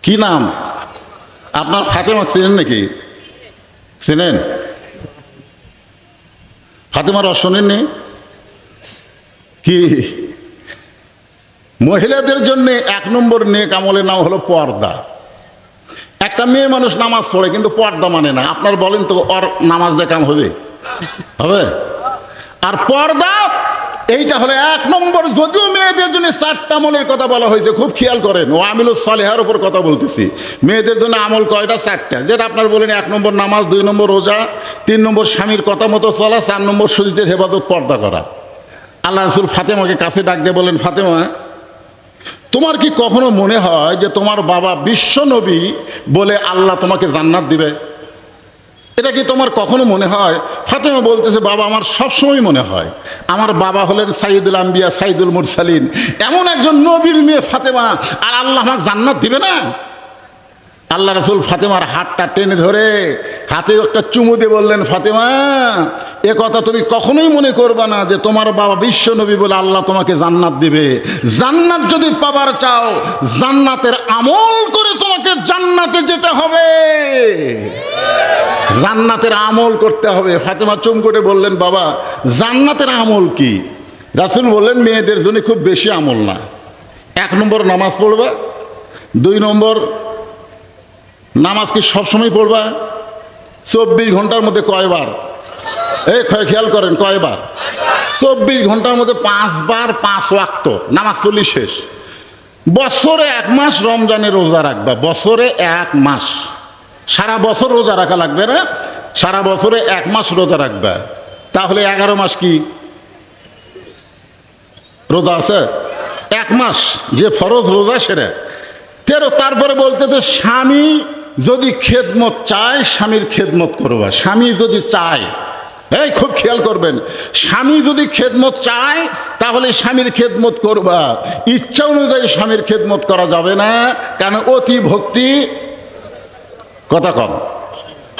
কি নাম আপনার? ফাতেমা চেনেন নাকি? চেনেন? ফাতেমার শোনেননি কি? মহিলাদের জন্য 1 নম্বর নেক আমলের নাম হলো পর্দা। একটা মেয়ে মানুষ নামাজ পড়ে কিন্তু পর্দা মানে না। আপনার বলেন তো ওর নামাজ দেখাম হবে? হবে? আর পর্দা এইটা হলো 1 নম্বর। যদিও মেয়েদের জন্য 4টা আমলের কথা বলা হয়েছে, খুব খেয়াল করেন। ও আমিলুস সালেহার উপর কথা বলতেছি। মেয়েদের জন্য আমল কয়টা? 4টা। যেটা আপনার বলেন 1 নম্বর নামাজ, 2 নম্বর রোজা, 3 নম্বর স্বামীর কথা মতো চলা, 4 নম্বর শরীরের হেফাজত, পর্দা করা। আল্লাহ রাসূল ফাতেমাকে কাছে ডাক দিয়ে বলেন, ফাতেমা, তোমার কি কখনো মনে হয় যে তোমার বাবা বিশ্ব নবী বলে আল্লাহ তোমাকে জান্নাত দিবে? এটা কি তোমার কখনো মনে হয়? ফাতেমা বলতেছে, বাবা, আমার সবসময় মনে হয় আমার বাবা হলেন সাইয়্যিদুল আম্বিয়া, সাইয়্যিদুল মুরসালিন, এমন একজন নবীর মেয়ে ফাতেমা, আর আল্লাহ আমাকে জান্নাত দিবে না? আল্লাহ রাসূল ফাতেমার হাতটা টেনে ধরে হাতে একটা চুমু দিয়ে বললেন, ফাতেমা, এ কথা তুমি কখনোই মনে করবা না যে তোমার বাবা বিশ্ব নবী বলে আল্লাহ তোমাকে জান্নাত দিবে। জান্নাত যদি পাবার চাও, জান্নাতের আমল করে তোমাকে জান্নাতে যেতে হবে। জান্নাতের আমল করতে হবে। ফাতেমা চুম করে বললেন, বাবা, জান্নাতের আমল কি? রাসূল বললেন, মেয়েদের জন্য খুব বেশি আমল না। 1 নম্বর নামাজ পড়বা। 2 নম্বর, নামাজ কি সবসময় পড়বা? 24 ঘন্টার মধ্যে কয়বার? খেয়াল করেন, কয়বার? 24 ঘন্টার মধ্যে 5 বার 5 ওয়াক্ত নামাজ পড়লি শেষ। বছরে 1 মাস রমজানের রোজা রাখবা। বছরে 1 মাস, সারা বছর রোজা রাখা লাগবে না, সারা বছরে 1 মাস রোজা রাখবা। তাহলে 11 মাস কি রোজা আছে? 1 মাস যে ফরজ রোজা সেরে 13। তারপরে বলতেছে, স্বামী যদি খেদমত চায়, স্বামীর খেদমত করবা। স্বামী যদি চায়, খুব খেয়াল করবেন, স্বামী যদি খেদমত চায় তাহলে স্বামীর খেদমত করবা। ইচ্ছা অনুযায়ী স্বামীর খেদমত করা যাবে না, কারণ অতি ভক্তি কথা কম।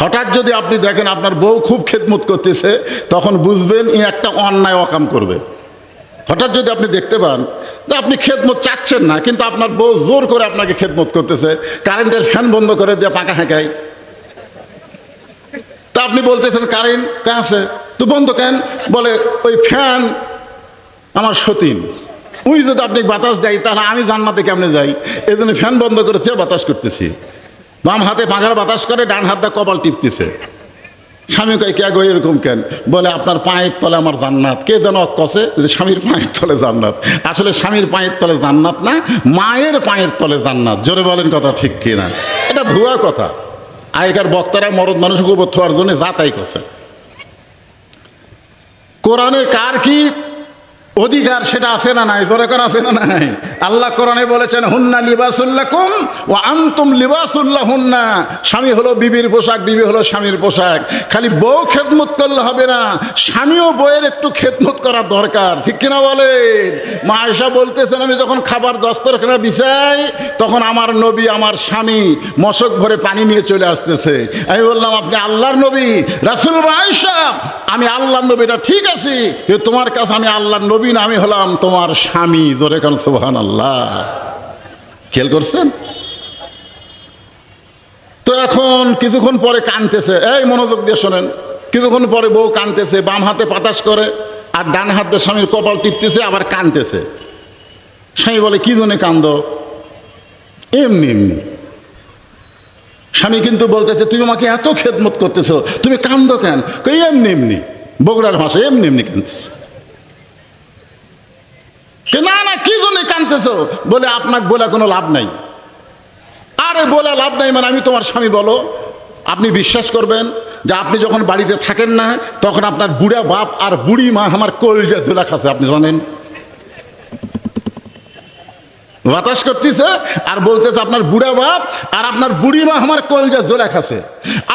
হঠাৎ যদি আপনি দেখেন আপনার বউ খুব খেদমত করতেছে, তখন বুঝবেন ই একটা অন্যায় অকাম করবে। হঠাৎ যদি আপনি দেখতে পান যে আপনি খেদমত চাচ্ছেন না, কিন্তু আপনার বউ জোর করে আপনাকে খেদমত করতেছে, কারেন্টের ফ্যান বন্ধ করে দিয়ে পাকা হেঁকায়, তা আপনি বলতেছেন কারেন্ট কে আছে তো বন্ধ কেন? বলে ওই ফ্যান আমার সতীন, ওই যদি আপনি বাতাস দেয় তাহলে আমি জান্নাতে কেমনে যাই, এই জন্য ফ্যান বন্ধ করেছে, বাতাস করতেছি। বাম হাতে পাখার বাতাস করে, ডান হাত দিয়ে কপাল টিপতেছে। স্বামী কয়, কে গো এরকম কেন? বলে আপনার পায়ের তলে আমার জান্নাত। কে যেন কষে যে স্বামীর পায়ের তলে জান্নাত। আসলে স্বামীর পায়ের তলে জান্নাত না, মায়ের পায়ের তলে জান্নাত। জোরে বলেন কথা ঠিক কিনা? এটা ভুয়া কথা। আগেকার বক্তারা মরদ মানুষকে উপর থাকার জন্য যা তাই করছে। কোরআনে কার কি অধিকার সেটা আছে না নাই? দরকার আছে না নাই? আল্লাহ কোরআনে বলেছেন, হুন্না লিবাসুল্লাকুম ওয়া আনতুম লিবাসুল্লাহুন্না। স্বামী হলো বিবির পোশাক, বিবি হলো স্বামীর পোশাক। খালি বউ খেদমত করলে হবে না, স্বামীও বউয়ের একটু খেদমত করা দরকার, ঠিক কিনা বলেন? মা আয়েশা বলতেছেন, আমি যখন খাবার দস্তরখানা বিছাই তখন আমার নবী, আমার স্বামী মশক ভরে পানি নিয়ে চলে আসতেছে। আমি বললাম, আপনি আল্লাহর নবী? রাসূল আয়েশা, আমি আল্লাহর নবী, এটা ঠিক আছে, কিন্তু তোমার কাছে আমি আল্লাহর নবী না, আমি হলাম তোমার স্বামী। জোরে কান সুবহানাল্লাহ। খেয়াল করছেন তো? এখন কিছুক্ষণ পরে কাঁদতেছে, মনোযোগ দিয়ে শোনেন। কিছুক্ষণ পরে বউ কাঁদতেছে, বাম হাতে বাতাস করে আর ডান হাত দিয়ে স্বামীর কপাল টিপতেছে, আবার কাঁদতেছে। স্বামী বলে, কি জন্য কান্দো? এমনি এমনি। স্বামী কিন্তু বলতেছে, তুমি আমাকে এত খেদমত করতেছো, তুমি কান্দো কেন? এমনি এমনি। বগুড়ার ভাষা, এমনি এমনি কাঁদছে। না না, কি জন্য কাঁদতেছো? বলে, আপনাকে বলে কোনো লাভ নাই। আরে বলে লাভ নাই মানে? আমি তোমার স্বামী, বলো। আপনি বিশ্বাস করবেন যে আপনি যখন বাড়িতে থাকেন না, তখন আপনার বুড়া বাপ আর বুড়ি মা আমার কলিজা জোলা খাচ্ছে, আপনি জানেন? বাতাস করতেছে আর বলতেছে, আপনার বুড়া বাপ আর আপনার বুড়ি মা আমার কলিজা জোলা খাচ্ছে।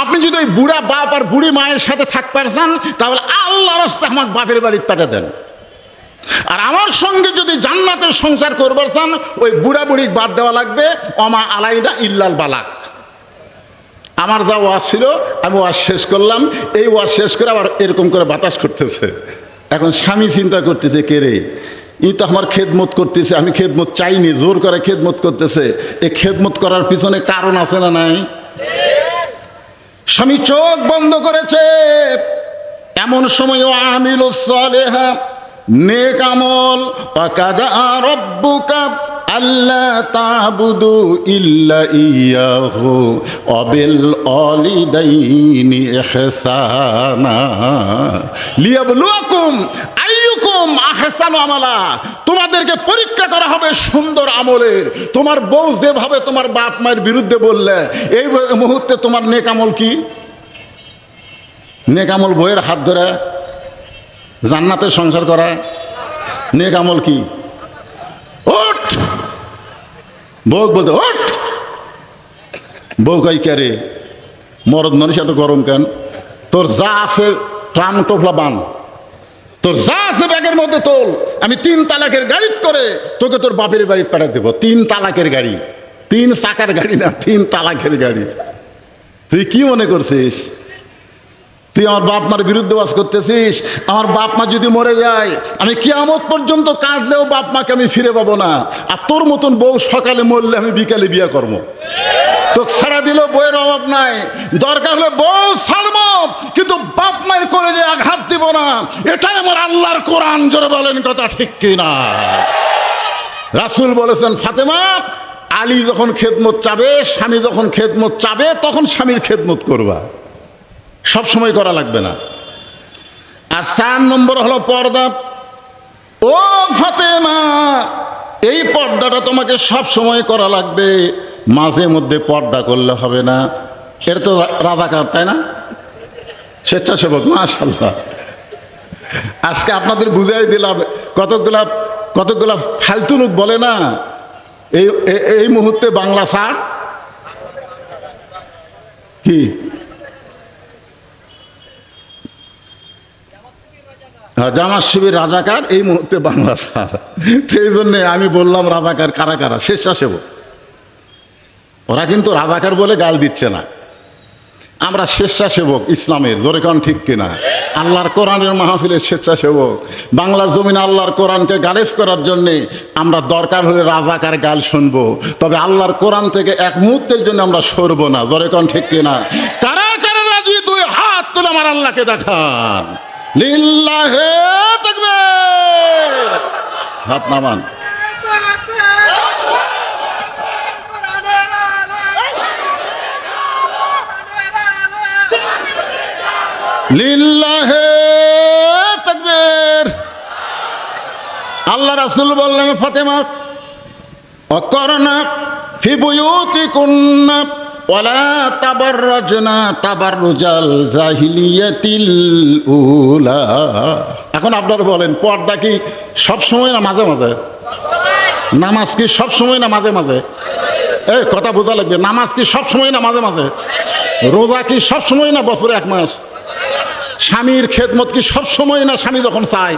আপনি যদি ওই বুড়া বাপ আর বুড়ি মায়ের সাথে থাকতে চান, তাহলে আল্লাহর রাস্তায় আমার বাপের বাড়ি পাঠিয়ে দেন। আর আমার সঙ্গে যদি জান্নাতের সংসার করবার চান, ওই বুড়া বুড়ি বাদ দেওয়া লাগবে। অমা আলাইনা ইল্লাল বালাক। আমার যা ওয়াজ ছিল আমি ওয়াজ শেষ করলাম। এই ওয়াজ শেষ করে আবার এরকম করে বাতাস করতেছে। এখন স্বামী চিন্তা করতেছে, কে রে, ই তো আমার খেদমত করতেছে, আমি খেদমত চাইনি, জোর করে খেদমত করতেছে। এই খেদমত করার পিছনে কারণ আছে না নাই? স্বামী চোখ বন্ধ করেছে, এমন সময় আমিলুস সালিহা, নেক আমল, ওয়াকাদা রাব্বুকা আল্লা তা'বুদু ইল্লা ইয়াহু ওয়া বিল ওয়ালিদাইনি ইহসানা লিয়াবলুয়াকুম আইয়ুকুম আহসানু আমালা। তোমাদেরকে পরীক্ষা করা হবে সুন্দর আমলের। তোমার বউ যেভাবে তোমার বাপ মায়ের বিরুদ্ধে বললে, এই মুহূর্তে তোমার নেক আমল কি? নেক আমল বইয়ের হাত ধরে জান্নাতে সংসার করা। নেক আমল কি? ওঠ, বউ বলতে ওঠ। বউ কই কে রে, মরদ মানুষ এত গরম কেন? তোর যা আছে ট্রাম টোপলা বান, তোর যা আছে ব্যাগের মধ্যে তোল, আমি 3 তালাকের গাড়ি করে তোকে তোর বাপের বাড়ি পাঠিয়ে দেবো। 3 তালাকের গাড়ি, 3 চাকার গাড়ি না, 3 তালাকের গাড়ি। তুই কি মনে করছিস তুই আমার বাপ মার বিরুদ্ধে বাস করতেছিস? আমার বাপ মা যদি মরে যায়, আমি কিয়ামত পর্যন্ত কাঁদলেও বাপ মাকে আমি ফিরে পাবো না। আর তোর মতন বউ সকালে মরলে আমি বিকালে বিয়ে করবো। তোকে ছাড়া দিলেও বইয়ের অভাব নাই, দরকার হলে বউ ছাড়বো, কিন্তু বাপ মায়ের করে যে আঘাত দিব না। এটাই আমার আল্লাহর কোরআন। জোরে বলেন কথা ঠিক কিনা? রাসূল বলেছেন, ফাতেমা, আলী যখন খেদমত চাবে, স্বামী যখন খেদমত চাবে, তখন স্বামীর খেদমত করবা, সব সময় করা লাগবে না। আর 4 নম্বর হলো পর্দা। ও ফাতেমা, এই পর্দাটা তোমাকে সব সময় করা লাগবে, মাঝে মধ্যে পর্দা করলে হবে না। এটা তো রাজাকার, তাই না? স্বেচ্ছাসেবক, মাশাআল্লাহ। আজকে আপনাদের বুঝাই দিলাম। কতগুলা ফালতু লোক বলে না, এই মুহূর্তে বাংলা স্যার কি জামাত শিবির রাজাকার, এই মুহূর্তে বাংলা স্যার। সেই জন্যে আমি বললাম রাজাকার কারা কারা? স্বেচ্ছাসেবক। ওরা কিন্তু রাজাকার বলে গাল দিচ্ছে না। আমরা স্বেচ্ছাসেবক ইসলামের। জোরে কান ঠিক কিনা? আল্লাহর কোরআনের মাহফিলের স্বেচ্ছাসেবক। বাংলার জমিনে আল্লাহর কোরআনকে গালিফ করার জন্যে আমরা দরকার হলে রাজাকার গাল শুনবো, তবে আল্লাহর কোরআন থেকে এক মুহূর্তের জন্য আমরা সরবো না। জোরে কান ঠিক কিনা? কারা কারা রাজি? 2 হাত তুলে আমার আল্লাহকে দেখান। লিল্লাহে তাকবীর। হাত নামান। লিল্লাহে তাকবীর। আল্লাহ রাসূল বললেন, ফাতেমা, অকরনা ফি বুয়ুতিকুন্না ওয়ালা তাবাররাজনা তাবাররুজাল জাহিলিয়াতিল উলা। এখন আপনারা বলেন, পর্দা কি সব সময় না মাঝে মাঝে? নামাজ কি সব সময় না মাঝে মাঝে? এই কথা বোঝা লাগবে। নামাজ কি সব সময় না মাঝে মাঝে? রোজা কি সব সময় না বছরে 1 মাস? স্বামীর খেদমত কি সব সময় না স্বামী যখন চায়?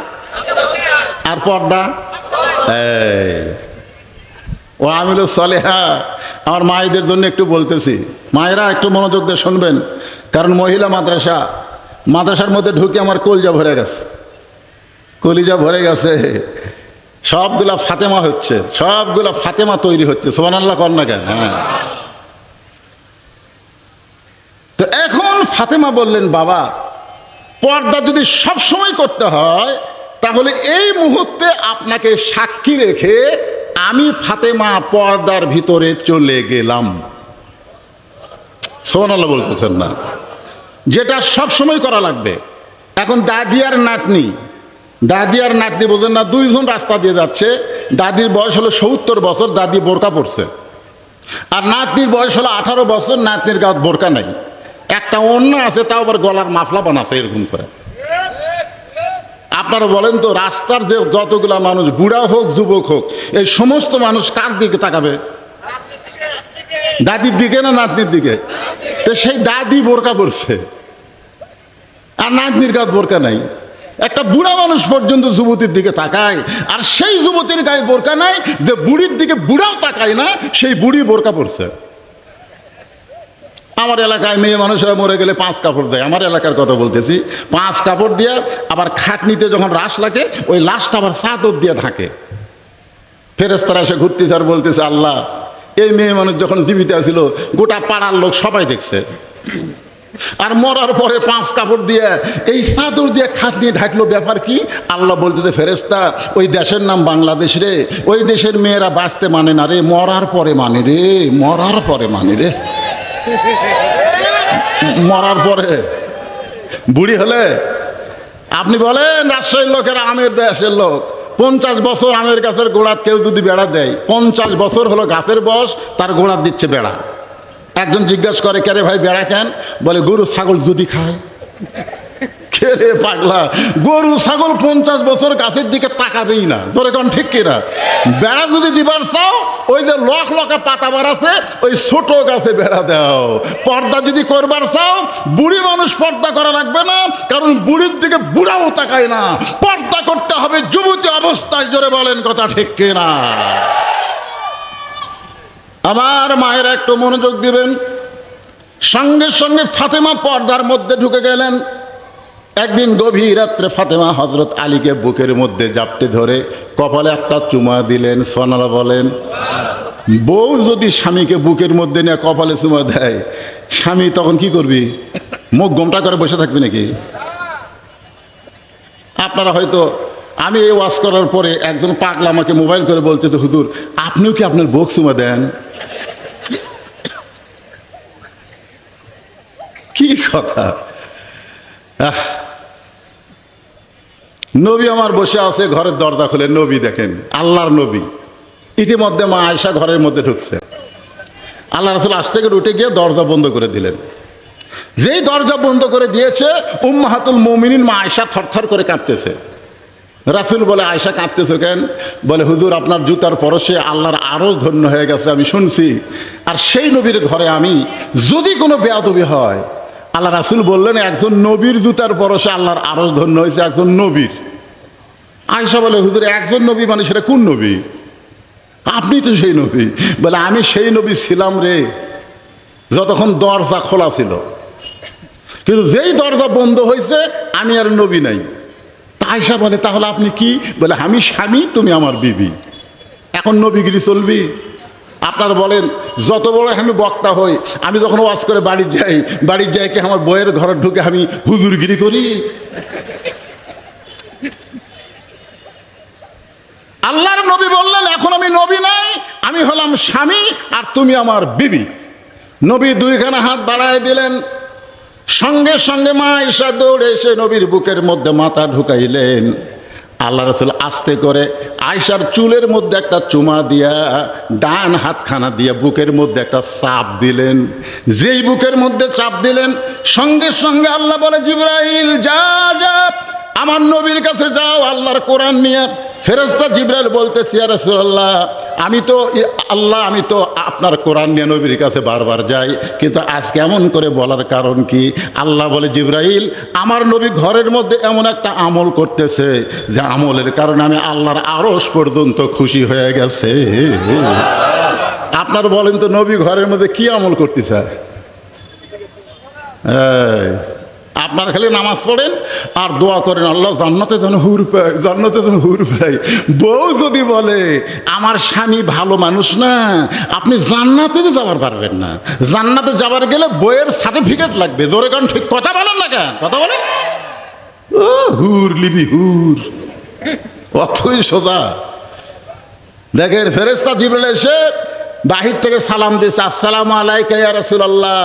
আর পর্দা? ও আমিলুস সালিহা। আমার মায়েদের জন্য একটু বলতেছি, মায়েরা একটু মনোযোগ দিয়ে শুনবেন, কারণ মহিলা মাদ্রাসার মধ্যে ঢুকে আমার কলিজা ভরে গেছে। সবগুলা ফাতেমা হচ্ছে, সবগুলা ফাতেমা তৈরি হচ্ছে। সুবহানাল্লাহ কর না কেন? হ্যাঁ। তো এখন ফাতেমা বললেন, বাবা, পর্দা যদি সব সময় করতে হয়, তাহলে এই মুহূর্তে আপনাকে সাক্ষী রেখে আমি ফাতেমা পর্দার ভিতরে চলে গেলাম। সুবহানাল্লাহ বলতেছেন না? যেটা সব সময় করা লাগবে। এখন দাদি আর নাতনি বোঝেন না, 2 জন রাস্তা দিয়ে যাচ্ছে। দাদির বয়স হলো 70 বছর, দাদি বোরকা পরছে। আর নাতনির বয়স হলো 18 বছর, নাতনির গায়ে বোরকা নাই। একটা ওড়না আছে, তাও আবার গলার মাফলা বানাচ্ছে এরকম করে। আপনারা বলেন তো, রাস্তার যে যতগুলা মানুষ, বুড়া হোক যুবক হোক, এই সমস্ত মানুষ কার দিকে তাকাবে? দাদির দিকে না নাতনির দিকে? তো সেই দাদি বোরকা পরছে আর নাতনির গায়ে বোরকা নাই। একটা বুড়া মানুষ পর্যন্ত যুবতীর দিকে তাকায়, আর সেই যুবতীর গায়ে বোরকা নাই, যে বুড়ির দিকে বুড়াও তাকায় না, সেই বুড়ি বোরকা পরছে। আমার এলাকায় মেয়ে মানুষেরা মরে গেলে 5 কাপড় দেয়, আমার এলাকার কথা বলতেছি, 5 কাপড় দিয়ে আবার খাটনিতে যখন রাশ লাগে ওই লাশটা আবার চাদর দিয়ে ঢাকে। ফেরেশতারা এসে ঘুরতেছে আর বলতেছে, আল্লাহ এই মেয়ে মানুষ যখন জীবিত ছিল গোটা পাড়ার লোক সবাই দেখছে, আর মরার পরে 5 কাপড় দিয়ে এই চাদর দিয়ে খাটনি ঢাকলো, ব্যাপার কি? আল্লাহ বলতেছে, ফেরেশতা ওই দেশের নাম বাংলাদেশ রে, ওই দেশের মেয়েরা বাঁচতে মানে না রে, মরার পরে মানে রে, মরার পরে মানে রে। মরার পরে বুড়ি হলে আপনি বলেন রাজশাহীর লোকেরা আমের দেশের লোক, 50 বছর আমের গাছের গোড়াত কেউ যদি বেড়া দেয়, 50 বছর হলো গাছের বয়স, তার গোড়াত দিচ্ছে বেড়া। একজন জিজ্ঞাসা করে, কে রে ভাই বেড়া কেন? বলে গরু ছাগল যদি খায়। কে রে পাগলা, গরু ছাগল 50 বছর গাছের দিকে তাকাবেই না, তোরে কোন ঠিক কিনা? বেড়া যদি দিবার চাও, ওই যে লকা পাতা বার আছে ওই ছোট গাছে বেড়া দাও। পর্দা যদি করবার চাও, বুড়ি মানুষ পর্দা করা লাগবে না, কারণ বুড়ির দিকে বুড়াও তাকায় না, পর্দা করতে হবে যুবতী অবস্থায়। জোরে বলেন কথা ঠিক কিনা? আমার মায়েরা একটু মনোযোগ দিবেন। সঙ্গে সঙ্গে ফাতেমা পর্দার মধ্যে ঢুকে গেলেন। একদিন গভীর রাত্রে ফাতেমা হযরত আলীকে বুকের মধ্যে জাপটে ধরে কপালে একটা চুমা দিলেন। সুবহানাল্লাহ বলেন। বউ যদি স্বামীকে বুকের মধ্যে নিয়ে কপালে চুমা দেয়, স্বামী তখন কি করবি? মুখ গোমটা করে বসে থাকবি নাকি? আপনারা হয়তো, আমি এই ওয়াজ করার পরে একজন পাগলা আমাকে মোবাইল করে বলতেছে, হুজুর আপনিও কি আপনার বউ চুমা দেন? কি কথা! নবী আমার বসে আছে, ঘরের দরজা খুলে নবী দেখেন, আল্লাহর নবী। ইতিমধ্যে মা আয়েশা ঘরের মধ্যে ঢুকছে। আল্লাহ রাসূল আজ থেকে উঠে গিয়ে দরজা বন্ধ করে দিলেন। যেই দরজা বন্ধ করে দিয়েছে, উম্মাহাতুল মুমিনিন মা আয়েশা থরথর করে কাঁপতেছে। রাসূল বলে, আয়েশা কাঁপতেছে কেন? বলে, হুজুর আপনার জুতার পরশে আল্লাহর আরশ ধন্য হয়ে গেছে, আমি শুনছি। আর সেই নবীর ঘরে আমি যদি কোনো বেয়াদবি হয়, আল্লাহ রাসূল বললেন একজন নবীর জুতার পরশে আল্লাহর আরশ ধন্য হয়েছে, একজন নবীর। আয়েশা বলে, হুজুর একজন নবী মানে সেটা কোন নবী? আপনি তো সেই নবী। বলে, আমি সেই নবী ছিলাম রে যতক্ষণ দরজা খোলা ছিল, কিন্তু যেই দরজা বন্ধ হয়েছে আমি আর নবী নাই। আয়েশা বলে, তাহলে আপনি কি? বলে, আমি স্বামী, তুমি আমার বিবি, এখন নবীগিরি চলবি? আপনারা বলেন, যত বড় আমি বক্তা হই, আমি যখন ওয়াজ করে বাড়ি যাই কি আমার বইয়ের ঘরে ঢুকে আমি হুজুরগিরি করি? আল্লাহর নবী বললেন, এখন আমি নবী নাই, আমি হলাম স্বামী আর তুমি আমার বিবি। নবী 2খানা হাত বাড়ায় দিলেন। সঙ্গে সঙ্গে মা আয়েশা দৌড়ে এসে নবীর বুকের মধ্যে মাথা ঢুকাইলেন। আল্লাহ রাসূল আস্তে করে আয়েশার চুলের মধ্যে একটা চুমা দিয়া ডান হাতখানা দিয়ে বুকের মধ্যে একটা চাপ দিলেন। যেই বুকের মধ্যে চাপ দিলেন, সঙ্গে সঙ্গে আল্লাহ বলে, জিবরাইল যা যা আমার নবীর কাছে যাও আল্লাহর কোরআন নিয়ে। ফেরেশতা জিবরাইল বলতেছে, ইয়া রাসূলুল্লাহ আমি তো আপনার কোরআন নিয়ে নবীর কাছে বারবার যাই, কিন্তু আজকে এমন করে বলার কারণ কি? আল্লাহ বলে, জিবরাইল আমার নবী ঘরের মধ্যে এমন একটা আমল করতেছে যে আমলের কারণে আমি আল্লাহর আরশ পর্যন্ত খুশি হয়ে গেছে। আপনার বলেন তো, নবী ঘরের মধ্যে কি আমল করতেছে? আপনার খালি নামাজ পড়েন আর দোয়া করেন, আল্লাহ জান্নাতে যেন হুর পাই, জান্নাতে যেন হুর পাই। বউ যদি বলে আমার স্বামী ভালো মানুষ না, আপনি জান্নাতে যাবার পারবেন না। জান্নাতে যাবার গেলে বইয়ের সার্টিফিকেট লাগবে। জোরে কারণ ঠিক কথা বলেন না কেন? কথা বলেন। ও হুর লিবি হুর, অথই সোজা। দেখেন ফেরেশতা জিবরাইল এসে বাহির থেকে সালাম দিয়েছে, আসসালামু আলাইকা ইয়া রাসূলুল্লাহ।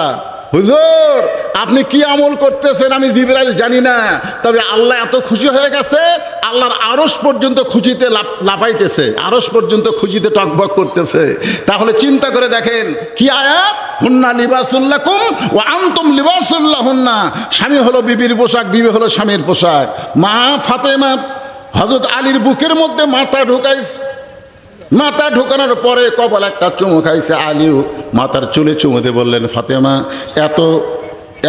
হুজুর আপনি কি আমল করতেছেন আমি জিবরাইল জানি না, তবে আল্লাহ এত খুশি হয়ে গেছে, আল্লাহর আরশ পর্যন্ত খুশিতে লাফাইতেছে, আরশ পর্যন্ত খুশিতে টকবক করতেছে। তাহলে চিন্তা করে দেখেন কি আয়াত, হুন্না লিবাসুল লাকুম ওয়া আনতুম লিবাসুল লাহুন্না। স্বামী হলো বিবির পোশাক, বিবি হলো স্বামীর পোশাক। মা ফাতেমা হযরত আলীর বুকের মধ্যে মাথা ঢুকাইছে। মাথা ঢোকানোর পরে কপাল একটা চুমু খাইছে। আলীও মাথার চুলে চুমু দিয়ে বললেন, ফাতেমা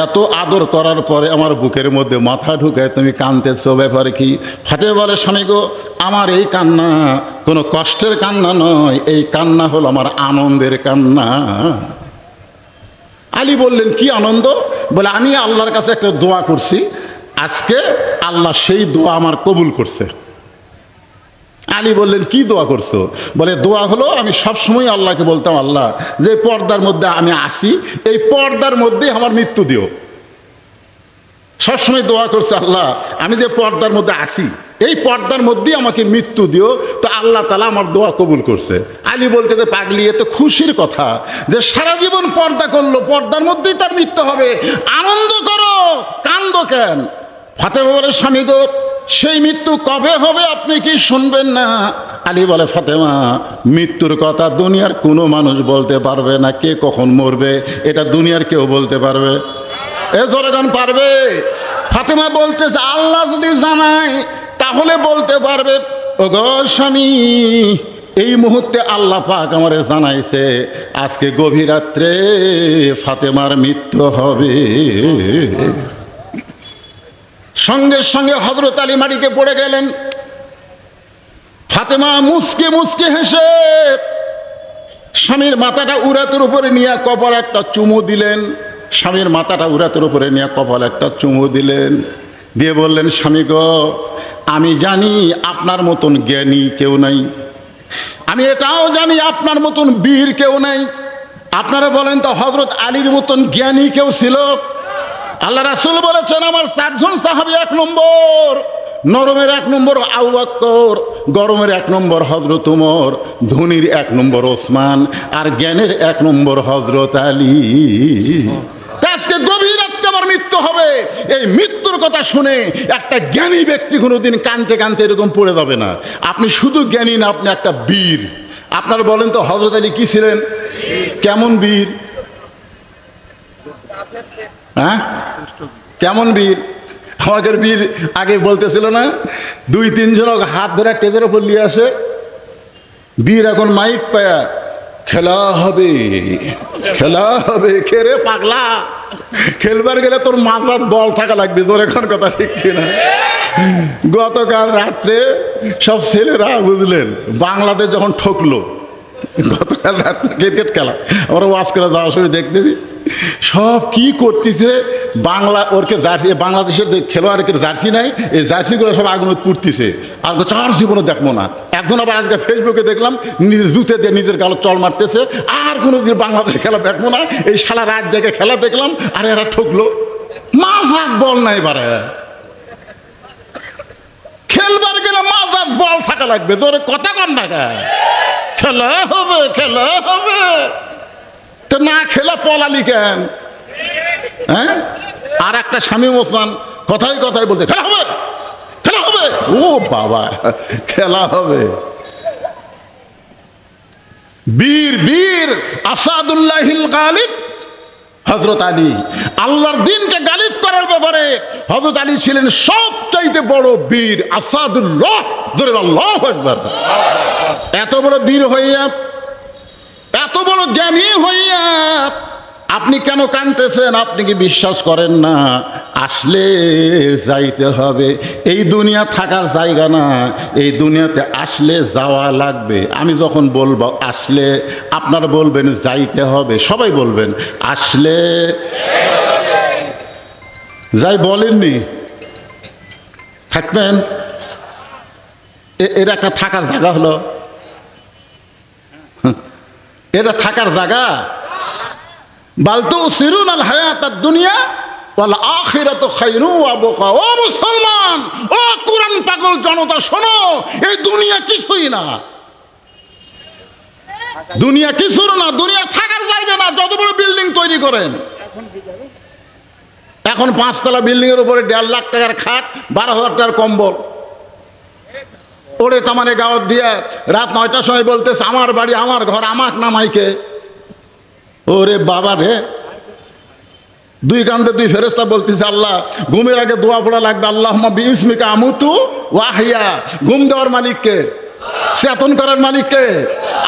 এত আদর করার পরে আমার বুকের মধ্যে মাথা ঢুকায় তুমি কাঁদতেছো, ব্যাপারে কি? ফাতেমা বলে, স্বামী গো আমার এই কান্না কোনো কষ্টের কান্না নয়, এই কান্না হলো আমার আনন্দের কান্না। আলী বললেন, কি আনন্দ? বলে, আমি আল্লাহর কাছে একটা দোয়া করছি, আজকে আল্লাহ সেই দোয়া আমার কবুল করছে। আলী বললেন, কি দোয়া করছো? বলে, দোয়া হলো আমি সবসময় আল্লাহকে বলতাম, আল্লাহ, যে পর্দার মধ্যে আমি আসি, এই পর্দার মধ্যেই আমার মৃত্যু দিও। সবসময় দোয়া করছে, আল্লাহ, আমি যে পর্দার মধ্যে আসি, এই পর্দার মধ্যেই আমাকে মৃত্যু দিও। তো আল্লাহ তাআলা আমার দোয়া কবুল করছে। আলী বলতে, যে পাগলি, এ তো খুশির কথা, যে সারা জীবন পর্দা করলো, পর্দার মধ্যেই তার মৃত্যু হবে, আনন্দ করো, কান্দ কেন? ফাতেমা বলে, স্বামী গো, সেই মৃত্যু কবে হবে আপনি কি শুনবেন না? আলী বলে, ফাতেমা, মৃত্যুর কথা দুনিয়ার কোনো মানুষ বলতে পারবে না, কে কখন মরবে এটা দুনিয়ার কেউ বলতে পারবে? এ জোরেগান পারবে? ফাতেমা বলতেছে, আল্লাহ যদি জানায় তাহলে বলতে পারবে। ও গো স্বামী, এই মুহূর্তে আল্লাহ পাক আমারে জানাইছে আজকে গভীর রাত্রে ফাতেমার মৃত্যু হবে। সঙ্গে সঙ্গে হযরত আলী মাটিতে পড়ে গেলেন। ফাতেমা মুচকে মুচকে হেসে স্বামীর মাথাটা উরাতের উপরে নিয়ে কপাল একটা চুমু দিলেন। স্বামীর মাথাটা উরাতের উপরে নিয়ে কপাল একটা চুমু দিলেন, দিয়ে বললেন, স্বামী গো, আমি জানি আপনার মতন জ্ঞানী কেউ নাই, আমি এটাও জানি আপনার মতন বীর কেউ নাই। আপনারা বলেন তো, হযরত আলীর মতন জ্ঞানী কেউ ছিল? আল্লাহ রাসূল বলেছেন, আমার 4 জন সাহাবী, 1 নম্বর নরমের 1 নম্বর আবু বকর, গরমের 1 নম্বর হযরত ওমর, ধনীর 1 নম্বর ওসমান, আর জ্ঞানের 1 নম্বর হযরত আলী। আজকে গভীর রাতে আমার মৃত্যু হবে, এই মৃত্যুর কথা শুনে একটা জ্ঞানী ব্যক্তি কোনোদিন কানতে কানতে এরকম পড়ে যাবে না। আপনি শুধু জ্ঞানী না, আপনি একটা বীর। আপনারা বলেন তো, হযরত আলী কি ছিলেন? কেমন বীর? হ্যাঁ, কেমন বীর? আমাদের বীর আগে বলতেছিল না, 2-3 জন হাত ধরে টেজের ওপর নিয়ে আসে। বীর এখন মাইক পায়া, খেলা হবে, খেলা হবে। খেরে পাগলা, খেলবার গেলে তোর মাথার বল থাকা লাগবে। তোর এখন কথা ঠিক কিনা? গতকাল রাত্রে সব ছেলেরা, বুঝলেন, বাংলাদেশ যখন ঠকলো, গতকাল রাত্রে ক্রিকেট খেলা আমরা ওয়াচ করে যাওয়ার সময় দেখতে দিই, সব কি করতেছে, বাংলা ওরকে জার্সি, বাংলাদেশের খেলোয়াড়ের জার্সি নাই, এই জার্সিগুলো সব আগুন পুড়তেছে। আর 4 জীবনে দেখবো না। একজন আবার আজকে ফেসবুকে দেখলাম, নিজের জুতে দিয়ে নিজের গালো চল মারতেছে, আর কোনো দিন বাংলাদেশের খেলা দেখবো না। এই সারা রাত জায়গায় খেলা দেখলাম, আর এরা ঠকলো। মাঝাক বল নাই, বারে খেলবার গেলে মাঝাক বল থাকা লাগবে। তোর কথা কর না, খেলা হবে, খেলা হবে, তো না খেলা পলালি কেন? হ্যাঁ, আর একটা স্বামী ওসমান কথাই কথাই বলতে, খেলা হবে, খেলা হবে। ও বাবা, খেলা হবে। বীর বীর আসাদুল্লাহিল গালিব হযরত আলী। আল্লাহর দ্বীনকে গালিব করার ব্যাপারে হযরত আলী ছিলেন সবচাইতে বড় বীর, আসাদুল্লাহ। জোরে আল্লাহু আকবার। এত বড় বীর হইয়া, এত বড় জ্ঞানী হইয়া আপনি কেন কাঁদতেছেন? আপনি কি বিশ্বাস করেন না? আসলে যাইতে হবে। এই দুনিয়া থাকার জায়গা না, এই দুনিয়াতে আসলে যাওয়া লাগবে। আমি যখন বলবো আসলে, আপনারা বলবেন যাইতে হবে, সবাই বলবেন আসলে। যাই বলেননি, থাকবেন। এর একটা থাকার জায়গা হলো, এটা থাকার জায়গা। বালতু সিরুন আল হায়াতাদ দুনিয়া ওয়াল আখিরাতু খায়রু ওয়া আবকা। ও মুসলমান, ও কোরআন পাগল জনতা, শোনো, এই দুনিয়া কিছুই না, দুনিয়া কিছুর না, দুনিয়া থাকার জায়গা না। যত বড় বিল্ডিং তৈরি করেন, এখন 5 তলা বিল্ডিং এর উপরে 1.5 লাখ টাকার খাট, 12,000 টাকার কম্বল, ওরে তামানে গাওয়াত দিয়ে রাত 9টার সময় বলতেছে, আমার বাড়ি, আমার ঘর, আমাক নামাইকে। ওরে বাবা রে, 2 কান্দে 2 ফেরেশতা বলতেছে, আল্লাহ, ঘুমের আগে দোয়া পড়া লাগবে, আল্লাহুম্মা বিইসমিকা আমুতু ওয়া আহইয়া। ঘুম দেওয়ার মালিককে, চেতন করার মালিককে।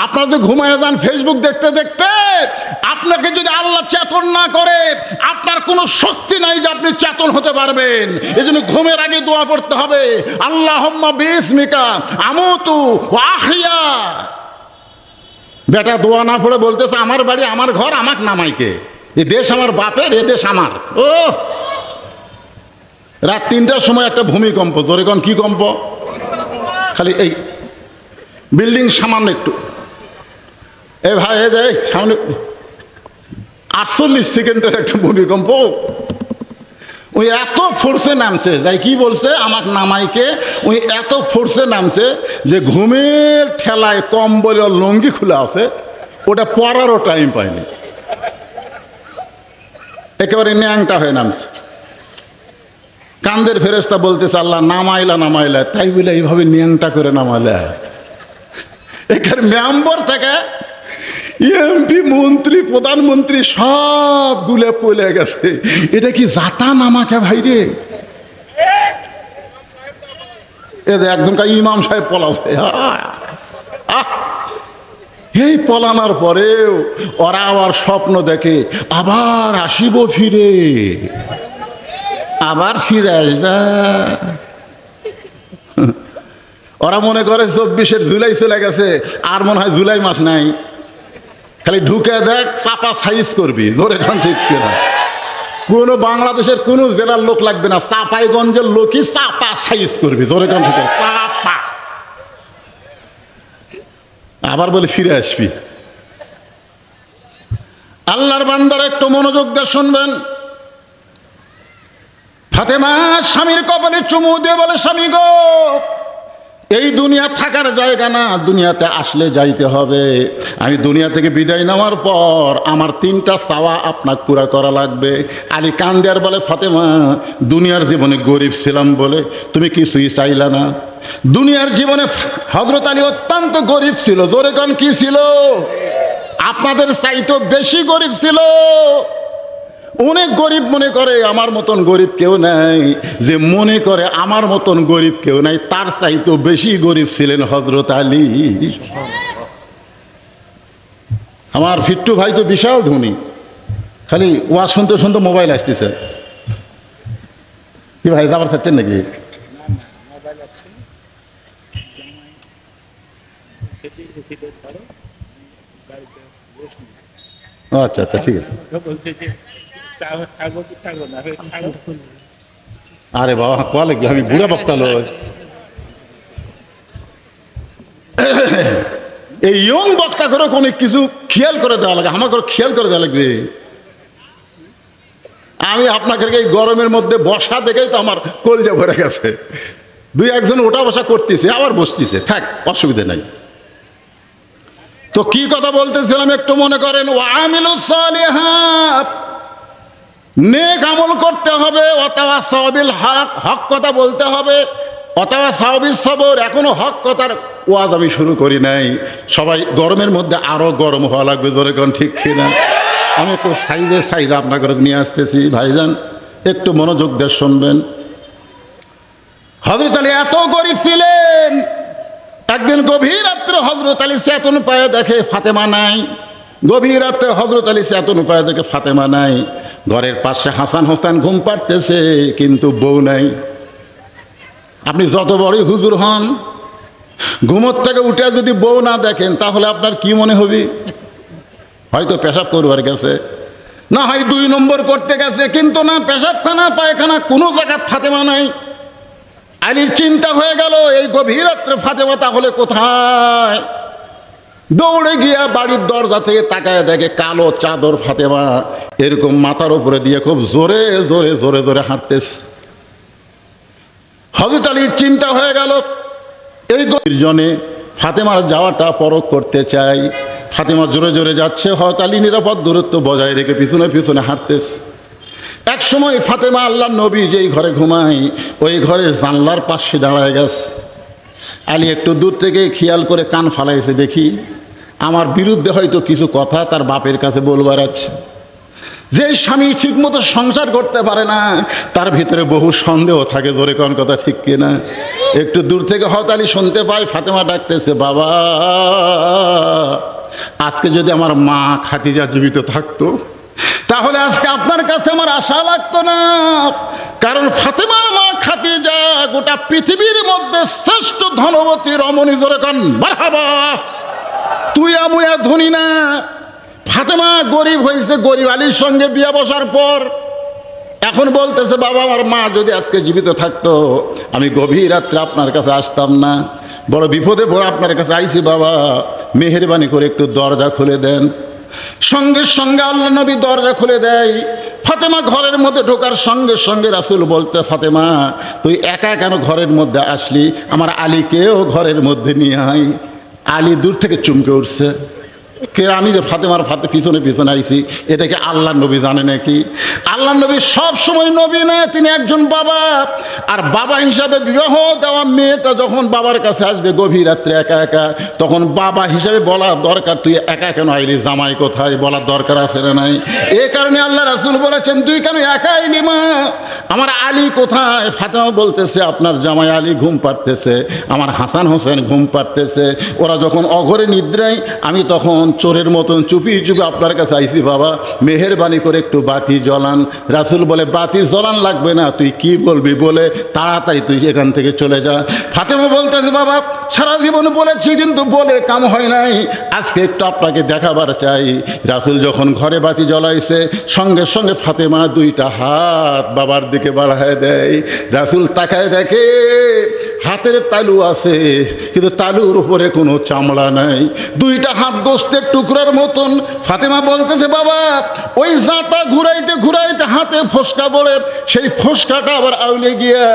আপনারা যে ঘুমায় যান ফেসবুক দেখতে দেখতে, আপনাকে যদি আল্লাহ চেতন না করে, আপনার কোনো শক্তি নাই যে আপনি চেতন হতে পারবেন। এই জন্য ঘুমের আগে দোয়া পড়তে হবে, আল্লাহুম্মা বিইসমিকা আমুতু ওয়া আহইয়া। বেটা দোয়া না পড়ে বলতেছে, আমার বাড়ি, আমার ঘর, আমাক নামাইকে। এ দেশ আমার বাপের, এ দেশ আমার। ও রাত 3টার সময় একটা ভূমিকম্প, জোরে কোন কি কম্প? খালি এই বিল্ডিং সামান্য একটু, এ ভাই এ দেখ সামনে 48 সেকেন্ডের একটা ভূমিকম্প। ওই এত ফোর্সে নামছে, যাই কি বলছে আমাকে নামাইকে, ওই এত ফোর্সে নামছে যে ঘুমের ঠেলায় কম্বল লঙ্গি খুলে আছে, ওটা পরারও টাইম পায়নি, একেবারে ন্যাংটা হয়ে নামছে। কান্দের ফেরেশতা বলতেছে আল্লাহ নামাইলা নামাইলা, তাই বলে এইভাবে ন্যাংটা করে নামাইলা। এখানে মেম্বার থেকে এমপি, মন্ত্রী, প্রধানমন্ত্রী সব গুলে পলে গেছে। এটা কি জাতা নামাকে ভাই রে? একজনকার ইমাম সাহেব পলাছে। এই পলানোর পরেও ওরা আবার স্বপ্ন দেখে আবার আসিব ফিরে, আবার ফিরে আসবে। ওরা মনে করে 24 জুলাই চলে গেছে, আর মনে হয় জুলাই মাস নাই। খালি ঢুকে দেখ, চাপা সাইজ করবি, ধরে এখন ঠিক কিনা। কোনো বাংলাদেশের কোনো জেলার লোক লাগবে না, চাঁপাইগঞ্জের লোকই চাপা সাইজ করবি, ধরে এখন ঠিক চাপা। আবার বলে ফিরে আসবি। আল্লাহর বান্দারা একটু মনোযোগ দিয়ে শুনবেন। ফাতেমা স্বামীর কপালে চুমু দিয়ে বলে, স্বামী গো, এই দুনিয়া থাকার জায়গা না, দুনিয়াতে আসলে যাইতে হবে। আমি দুনিয়া থেকে বিদায় নেওয়ার পর আমার 3টা চাওয়া আপনাকে পুরা করা লাগবে। আলী কান্দিয়ার বলে, ফাতেমা দুনিয়ার জীবনে গরিব ছিলাম বলে তুমি কিছুই চাইলা না। দুনিয়ার জীবনে হযরত আলী অত্যন্ত গরিব ছিল, জোরে গান কি ছিল? আপনাদের চাইতো বেশি গরিব ছিল। অনেক গরিব মনে করে আমার মতন গরিব কেউ নাই, যে মনে করে আমার মতন গরিব কেউ নাই, তার চাইতো বেশি গরিব ছিলেন হযরত আলী। আমার ফিট্টু ভাই তো বিশাল ধনী, খালি ওয়াজ শুনতে শুনতে মোবাইল আসতেছে। কি ভাই যাবার চাচ্ছেন নাকি? আচ্ছা আচ্ছা ঠিক আছে। আরে বাবা কোয়া লাগবে, আমি বুড়া বক্তা লই। এই ইয়ং বক্তা করে অনেক কিছু খেয়াল করে দেওয়া লাগে, আমাকে খেয়াল করে দেওয়া লাগবে। আমি আপনাকে এই গরমের মধ্যে বসা দেখেই তো আমার কলজা ভরে গেছে। 2-1জন ওঠা বসা করতেছে, আবার বসতেছে, থাক অসুবিধা নাই। তো কি কথা বলতেছিলাম একটু মনে করেন। ওয়ামিলুস সালিহাত, নেক আমল করতে হবে। ওয়াতাওয়াসাউ বিল হক, হক কথা বলতে হবে। ওয়াতাওয়াসাউ বিস সবর, এখনো হক কথার ওয়াজ আমি শুরু করি নাই। সবাই গরমের মধ্যে আরো গরম হওয়া লাগবে, ধরে কোন ঠিক কিনা? আমি একটু সাইজে আপনাকে নিয়ে আসতেছি। ভাইজান একটু মনোযোগ দিয়ে শুনবেন। হযরত আলী এত গরিব ছিলেন, একদিন গভীর রাত্রে হযরত আলী চেতন পায়ে দেখে ফাতেমা নাই। গভীর রাত্রে হযরত আলী চেতন পায়ে দেখে ফাতেমা নাই। ঘরের পাশে হাসান হোসেন ঘুম পাড়তেছে, কিন্তু বউ নাই। আপনি যত বড়ই হুজুর হন, ঘুমোর থেকে উঠে যদি বউ না দেখেন তাহলে আপনার কি মনে হবে? হয়তো পেশাব করবার গেছে, না হয় 2 নম্বর করতে গেছে, কিন্তু না পেশাবখানা পায়খানা কোনো জায়গায় ফাতেমা নাই। আলীর চিন্তা হয়ে গেল, এই গভীর রাত্রে ফাতেমা তাহলে কোথায়? দৌড়ে গিয়া বাড়ির দরজা থেকে তাকায় দেখে কালো চাদর ফাতেমা এরকম মাথার উপরে দিয়ে খুব জোরে জোরে জোরে জোরে হাঁটতেছে। হযরত আলীর চিন্তা হয়ে গেল, এই জনে ফাতেমার যাওয়াটা পরখ করতে চাই। ফাতেমা জোরে জোরে যাচ্ছে, হযরত আলী নিরাপদ দূরত্ব বজায় রেখে পিছনে পিছনে হাঁটতেছে। এক সময় ফাতেমা আল্লাহর নবী যেই ঘরে ঘুমায় ওই ঘরের জানলার পাশে দাঁড়ায় গেছে। আলী একটু দূর থেকে খেয়াল করে কান ফালাইছে, দেখি আমার বিরুদ্ধে হয়তো কিছু কথা তার বাপের কাছে বলবার আছে। যে স্বামী ঠিক মতো সংসার করতে পারে না তার ভিতরে বহু সন্দেহ থাকে, জোরে কোন কথা ঠিক কিনা? একটু দূর থেকে হযরত আলী শুনতে পায় ফাতেমা ডাকতেছে, বাবা আজকে যদি আমার মা খাদিজা জীবিত থাকতো তাহলে আজকে আপনার কাছে আমার আশা লাগতো না। কারণ ফাতেমার মা খাদিজা গোটা পৃথিবীর মধ্যে শ্রেষ্ঠ ধনবতী রমণী, জোরে কোন মারহাবা। তুই আমুয়া ধনী না, ফাতেমা গরিব হয়েছে, গরিব আলীর সঙ্গে বিয়ে বসার পর এখন বলতেছে, বাবা আমার মা যদি আজকে জীবিত থাকতো আমি গভীর রাত্রে আপনার কাছে আসতাম না, বড় বিপদে পড়ে আপনার কাছে আইছি বাবা, মেহেরবানি করে একটু দরজা খুলে দেন। সঙ্গে সঙ্গে আল্লাহ নবী দরজা খুলে দেয়। ফাতেমা ঘরের মধ্যে ঢোকার সঙ্গে সঙ্গে রাসূল বলতে, ফাতেমা তুই একা কেন ঘরের মধ্যে আসলি, আমার আলীকেও ঘরের মধ্যে নিয়ে আয়। আলী দূর থেকে চমকে উঠছে, কে আমি যে ফাতেমার পিছনে পিছনে আইছি, এটাকে আল্লাহ নবী জানে নাকি? আল্লাহ নবী সব সময় নবী না, তিনি একজন বাবা। আর বাবা হিসাবে বিবাহ দেওয়া মেয়েটা যখন বাবার কাছে আসবে গভীর রাত্রে একা একা, তখন বাবা হিসাবে বলা দরকার, তুই একা কেন আইলি, জামাই কোথায়, বলার দরকার আছে না নাই? এ কারণে আল্লাহ রাসূল বলেছেন, তুই কেন একা আইলি মা, আমার আলী কোথায়? ফাতেমা বলতেছে, আপনার জামাই আলী ঘুম পাড়তেছে, আমার হাসান হোসেন ঘুম পাড়তেছে, ওরা যখন অঘরে নিদ্রায় আমি তখন চোরের মতন চুপি চুপি আপনার কাছে আইসি বাবা, মেহেরবানি করে একটু বাতি জ্বলান। রাসূল বলে, বাতি জ্বলান লাগবে না, তুই কি বলবি বলে তাড়াতাড়ি তুই এখান থেকে চলে যা। ফাতেমা বলতেছে, বাবা সারা জীবন বলেছি কিন্তু বলে কাম হয় নাই, আজকে একটু আপনাকে দেখাবার চাই। রাসূল যখন ঘরে বাতি জ্বলাইছে সঙ্গে সঙ্গে ফাতেমা দুইটা হাত বাবার দিকে বাড়ায় দেয়। রাসূল তাকায় দেখে হাতের তালু আছে কিন্তু তালুর উপরে কোনো চামড়া নাই, দুইটা হাত গোস্তের টুকরার মতন। ফাতেমা বলতেছে, বাবা ওই জাঁতা ঘুরাইতে ঘুরাইতে হাতে ফোসকা পড়ে, সেই ফোসকাটা আবার আউলে গিয়া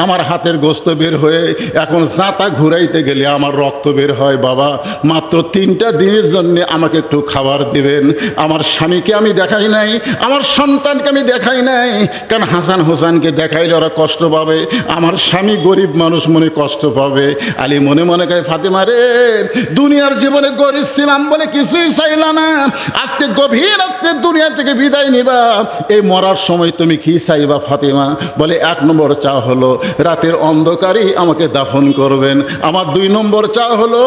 আমার হাতের গোস্ত বের হয়ে এখন জাঁতা ঘুরাইতে গেলে আমার রক্ত বের হয়। বাবা মাত্র 3টা দিনের জন্য আমাকে একটু খাবার দিবেন। আমার স্বামীকে আমি দেখাই নাই, আমার সন্তানকে আমি দেখাই নাই, কারণ হাসান হোসেনকে দেখাইলে ওরা কষ্ট পাবে, আমার স্বামী গরিব মানুষ মনে কষ্ট পাবে। আলী মনে মনে কয়, ফাতেমা রে দুনিয়ার জীবনে গরিব ছিলাম বলে কিছুই চাইলা না, আজকে গভীর রাত্রে দুনিয়া থেকে বিদায় নিবা, এই মরার সময় তুমি কি চাইবা ফাতেমা? বলে 1 নম্বর চা হলো রাতের অন্ধকারেই আমাকে দাফন করবেন, আমার 2 নম্বর চা হলো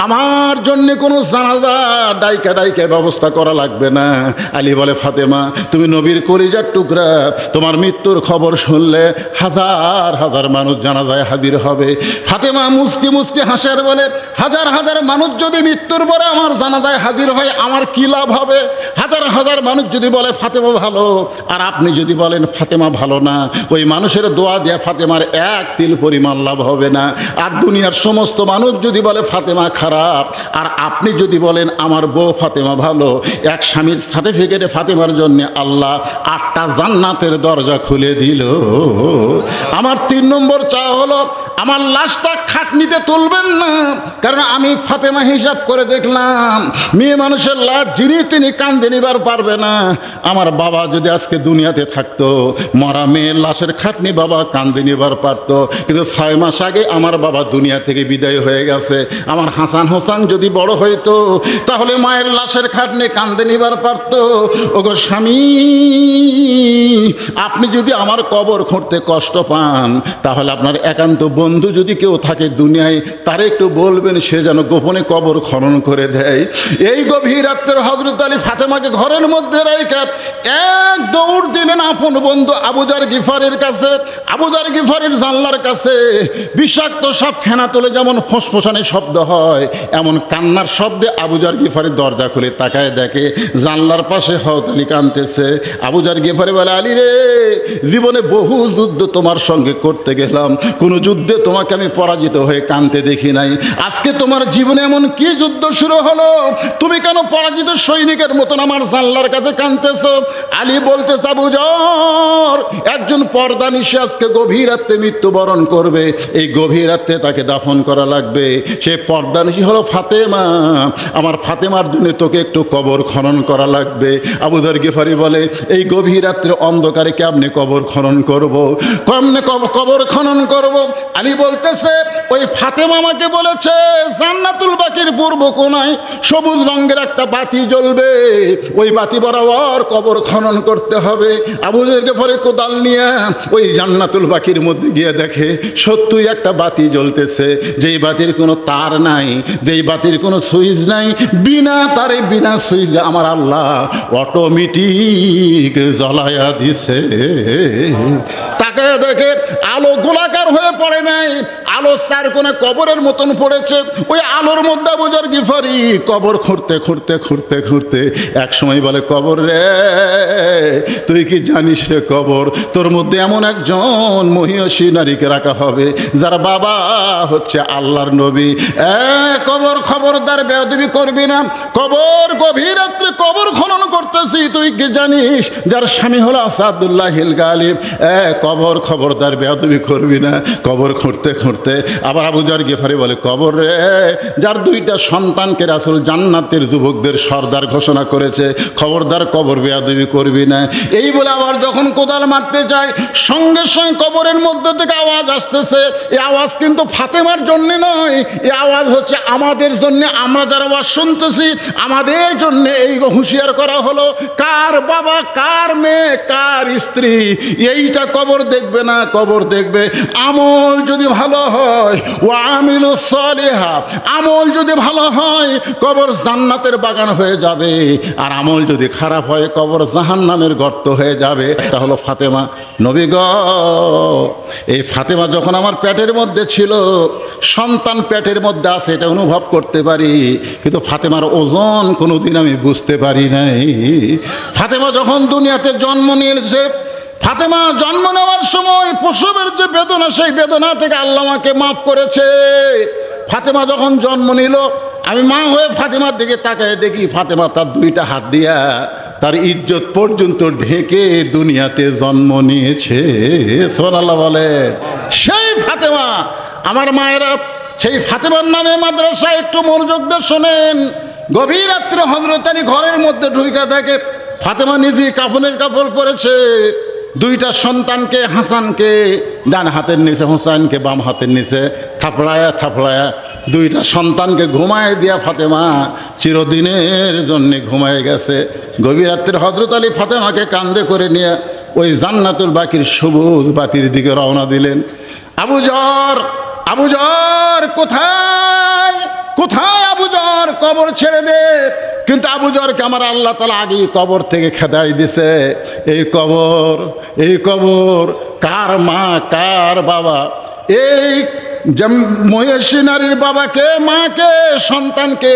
আমার জন্য কোনো জানাজা ডাইকা ডাইকা ব্যবস্থা করা লাগবে না। আলী বলে, ফাতেমা তুমি নবীর কলিজার টুকরা, তোমার মৃত্যুর খবর শুনলে হাজার হাজার মানুষ জানাজায় হাজির হবে। ফাতেমা মুসকি মুসকি হাসের বলে, হাজার হাজার মানুষ যদি মৃত্যুর পরে আমার জানাজায় হাজির হয় আমার কি লাভ হবে? হাজার হাজার মানুষ যদি বলে ফাতেমা ভালো আর আপনি যদি বলেন ফাতেমা ভালো না, ওই মানুষের দোয়া দেয়া ফাতেমার 1 তিল পরিমাণ লাভ হবে না। আর দুনিয়ার সমস্ত মানুষ যদি বলে ফাতেমা খারাপ আর আপনি যদি বলেন আমার বউ ফাতেমা ভালো, এক স্বামীর সার্টিফিকেটে ফাতেমার জন্য আল্লাহ 8টা জান্নাতের দরজা খুলে দিল। আমার 3 নম্বর চা হলো আমার লাশটা খাটনিতে তুলবেন না, কারণ আমি ফাতেমা হিসাব করে দেখলাম মেয়ে মানুষের লাশ যিনি তিনি কান্দে নিবার পারবে না। আমার বাবা যদি আজকে দুনিয়াতে থাকতো, মরা মেয়ের লাশের খাটনি বাবা কান্দে নিবার পারতো, কিন্তু 6 মাস আগে আমার বাবা দুনিয়া থেকে বিদায় হয়ে গেছে। আমার হাসান হোসেন যদি বড় হইতো তাহলে মায়ের লাশের খাটনি কান্দে নিবার পারতো। ওগো স্বামী, আপনি যদি আমার কবর খুঁড়তে কষ্ট পান তাহলে আপনার একান্ত বন্ধু যদি কেউ থাকে দুনিয়ায় তার একটু বলবেন সে যেন গোপনে কবর খনন করে দেয়। এই গভীর রাত্রে হযরত আলী ফাতেমাকে ঘরের মধ্যে রেখে এক দৌড় দিলেন আপন বন্ধু আবু যার গিফারের কাছে। আবু যার গিফারের জানলার কাছে বিষাক্ত সব ফেনা তোলে যেমন ফোঁসফোঁসানি শব্দ হয়, এমন কান্নার শব্দে আবু যার গিফারের দরজা খুলে তাকায় দেখে জানলার পাশে হযরত আলী কাঁদতেছে। আবু যার গিফারি বলে, আলী রে জীবনে বহু যুদ্ধ তোমার সঙ্গে করতে গেলাম, কোনো যুদ্ধে তোমাকে আমি পরাজিত হয়ে কাঁদতে দেখি নাই, আজকে তোমার জীবনে এমন কি যুদ্ধ শুরু হলো, তুমি কেন পরাজিত সৈনিকের মতন আমার জানলার কাছে কাঁদতেছ? আলী বলতে, আবু যার একজন পর্দানিশী আজকে গভীর রাত্রে মৃত্যুবরণ করবে, এই গভীর রাত্রে তাকে দাফন করা লাগবে, সে পর্দানিশী হলো ফাতেমা, আমার ফাতেমার জন্য তোকে একটু কবর খনন করা লাগবে। আবু যার গিফারি বলে, এই গভীর রাত্রে অন্ধকারে কেমনে কবর খনন করব, কেমনে কবর খনন করব? আলী বলতেছে, ওই ফাতেমা আমাকে বলেছে জান্নাতুল বাকির পূর্ব কোণায় সবুজ রঙের একটা বাতি জ্বলবে, ওই বাতি বরাবর কবর খনন করতে হবে। আবু যার গিফারি কোদাল নিয়ে ওই জান্নাতুল বাকির মধ্যে গিয়ে দেখে সত্যই একটা বাতি জ্বলতেছে, যেই বাতির কোনো তার নাই, যেই বাতির কোনো সুইচ নাই, বিনা তারে বিনা সুইচে আমার আল্লাহ অটোমেটিক জ্বলায়া দিছে। তাকে দেখে আলো গোলাকার হয়ে পড়ে নাই, আলো আলো চার কোণে কবরের মতন পড়েছে। ওই আলোর মধ্যে আবু যর গিফারি কবর খুঁড়তে খুঁড়তে খুঁড়তে খুঁড়তে এক সময় বলে, কবর রে, তুই কি জানিস রে কবর, তোর মধ্যে এমন একজন মহিয়সী নারীকে রাখা হবে যার বাবা হচ্ছে আল্লাহর নবী। কবর খবরদার বেয়াদবি করবি না। কবর গভীর রাত্রে কবর খনন করতেছি, তুই কি জানিস যার স্বামী হলো আসাদুল্লাহ হিল গালিব। কবর খবরদার বেয়াদবি করবি না। কবর খুঁড়তে খুঁড়তে আবার আবু যর গিফারি বলে, কবর রে, যার দুইটা সন্তানকে রাসূল জান্নাতের যুবকদের সর্দার ঘোষণা করেছে, খবরদার কবর বেয়াদবি করবি না। এই বলে আবার যখন কোদাল মারতে যায়, সঙ্গে সঙ্গে কবরের মধ্যে থেকে আওয়াজ আসতেছে। এই আওয়াজ কিন্তু ফাতেমার জন্য নয়, এই আওয়াজ হচ্ছে আমাদের জন্য। আমরা যারা আওয়াজ শুনতেছি আমাদের জন্য এই হুঁশিয়ার করা হলো, কার বাবা, কার মেয়ে, কার স্ত্রী এইটা কবর দেখবে না, কবর দেখবে আমল যদি ভালো হয়। ও আমিলুস সালিহা, আমল যদি ভালো হয় কবর জান্নাতের বাগান হয়ে যাবে, আর আমল যদি খারাপ হয় কবর জাহান্নামের গর্ত হয়ে যাবে। এটা হলো ফাতেমা। নবী গো, এই ফাতেমা যখন আমার পেটের মধ্যে ছিল, সন্তান পেটের মধ্যে আছে এটা অনুভব করতে পারি, কিন্তু ফাতেমার ওজন কোনোদিন আমি বুঝতে পারি নাই। ফাতেমা যখন দুনিয়াতে জন্ম নিয়েছে, ফাতেমা জন্ম নেওয়ার সময় প্রসবের যে বেদনা, সেই বেদনা থেকে আল্লাহ আমাকে মাফ করেছে। ফাতেমা যখন জন্ম নিল, আমি মা হয়ে ফাতেমার দিকে তাকায় দেখি ফাতেমা তার দুইটা হাত দিয়া তার ইজ্জত পর্যন্ত ঢেকে দুনিয়াতে জন্ম নিয়েছে। সুবহানাল্লাহ বলে। সেই ফাতেমা, আমার মায়েরা সেই ফাতেমার নামে মাদ্রাসায় একটু মনোযোগ দিয়ে শোনেন। গভীর রাত্রে হযরত আলী ঘরের মধ্যে ঢুইকা থাকে, ফাতেমা নিজে কাফনের কাপড় পরেছে, দুইটা সন্তানকে, হাসানকে ডান হাতের নিচে, হোসাইনকে বাম হাতের নিচে থাপড়ায়া থাপড়ায়া দুইটা সন্তানকে ঘুমায় দিয়া ফাতেমা চিরদিনের জন্যে ঘুমায় গেছে। গভীর রাত্রে হযরত আলী ফাতেমাকে কান্দে করে নিয়ে ওই জান্নাতুল বাকির সবুজ বাতির দিকে রওনা দিলেন। আবু যর, আবু যর কোথায়, কোথায় আবু যর, কবর ছেড়ে দে। কিন্তু আবু যরকে আমার আল্লাহ তাআলা আগেই কবর থেকে খেদাই দিছে। এই কবর, এই কবর কার মা, কার বাবা, এই মহিষী নারীর বাবাকে, মাকে, সন্তানকে,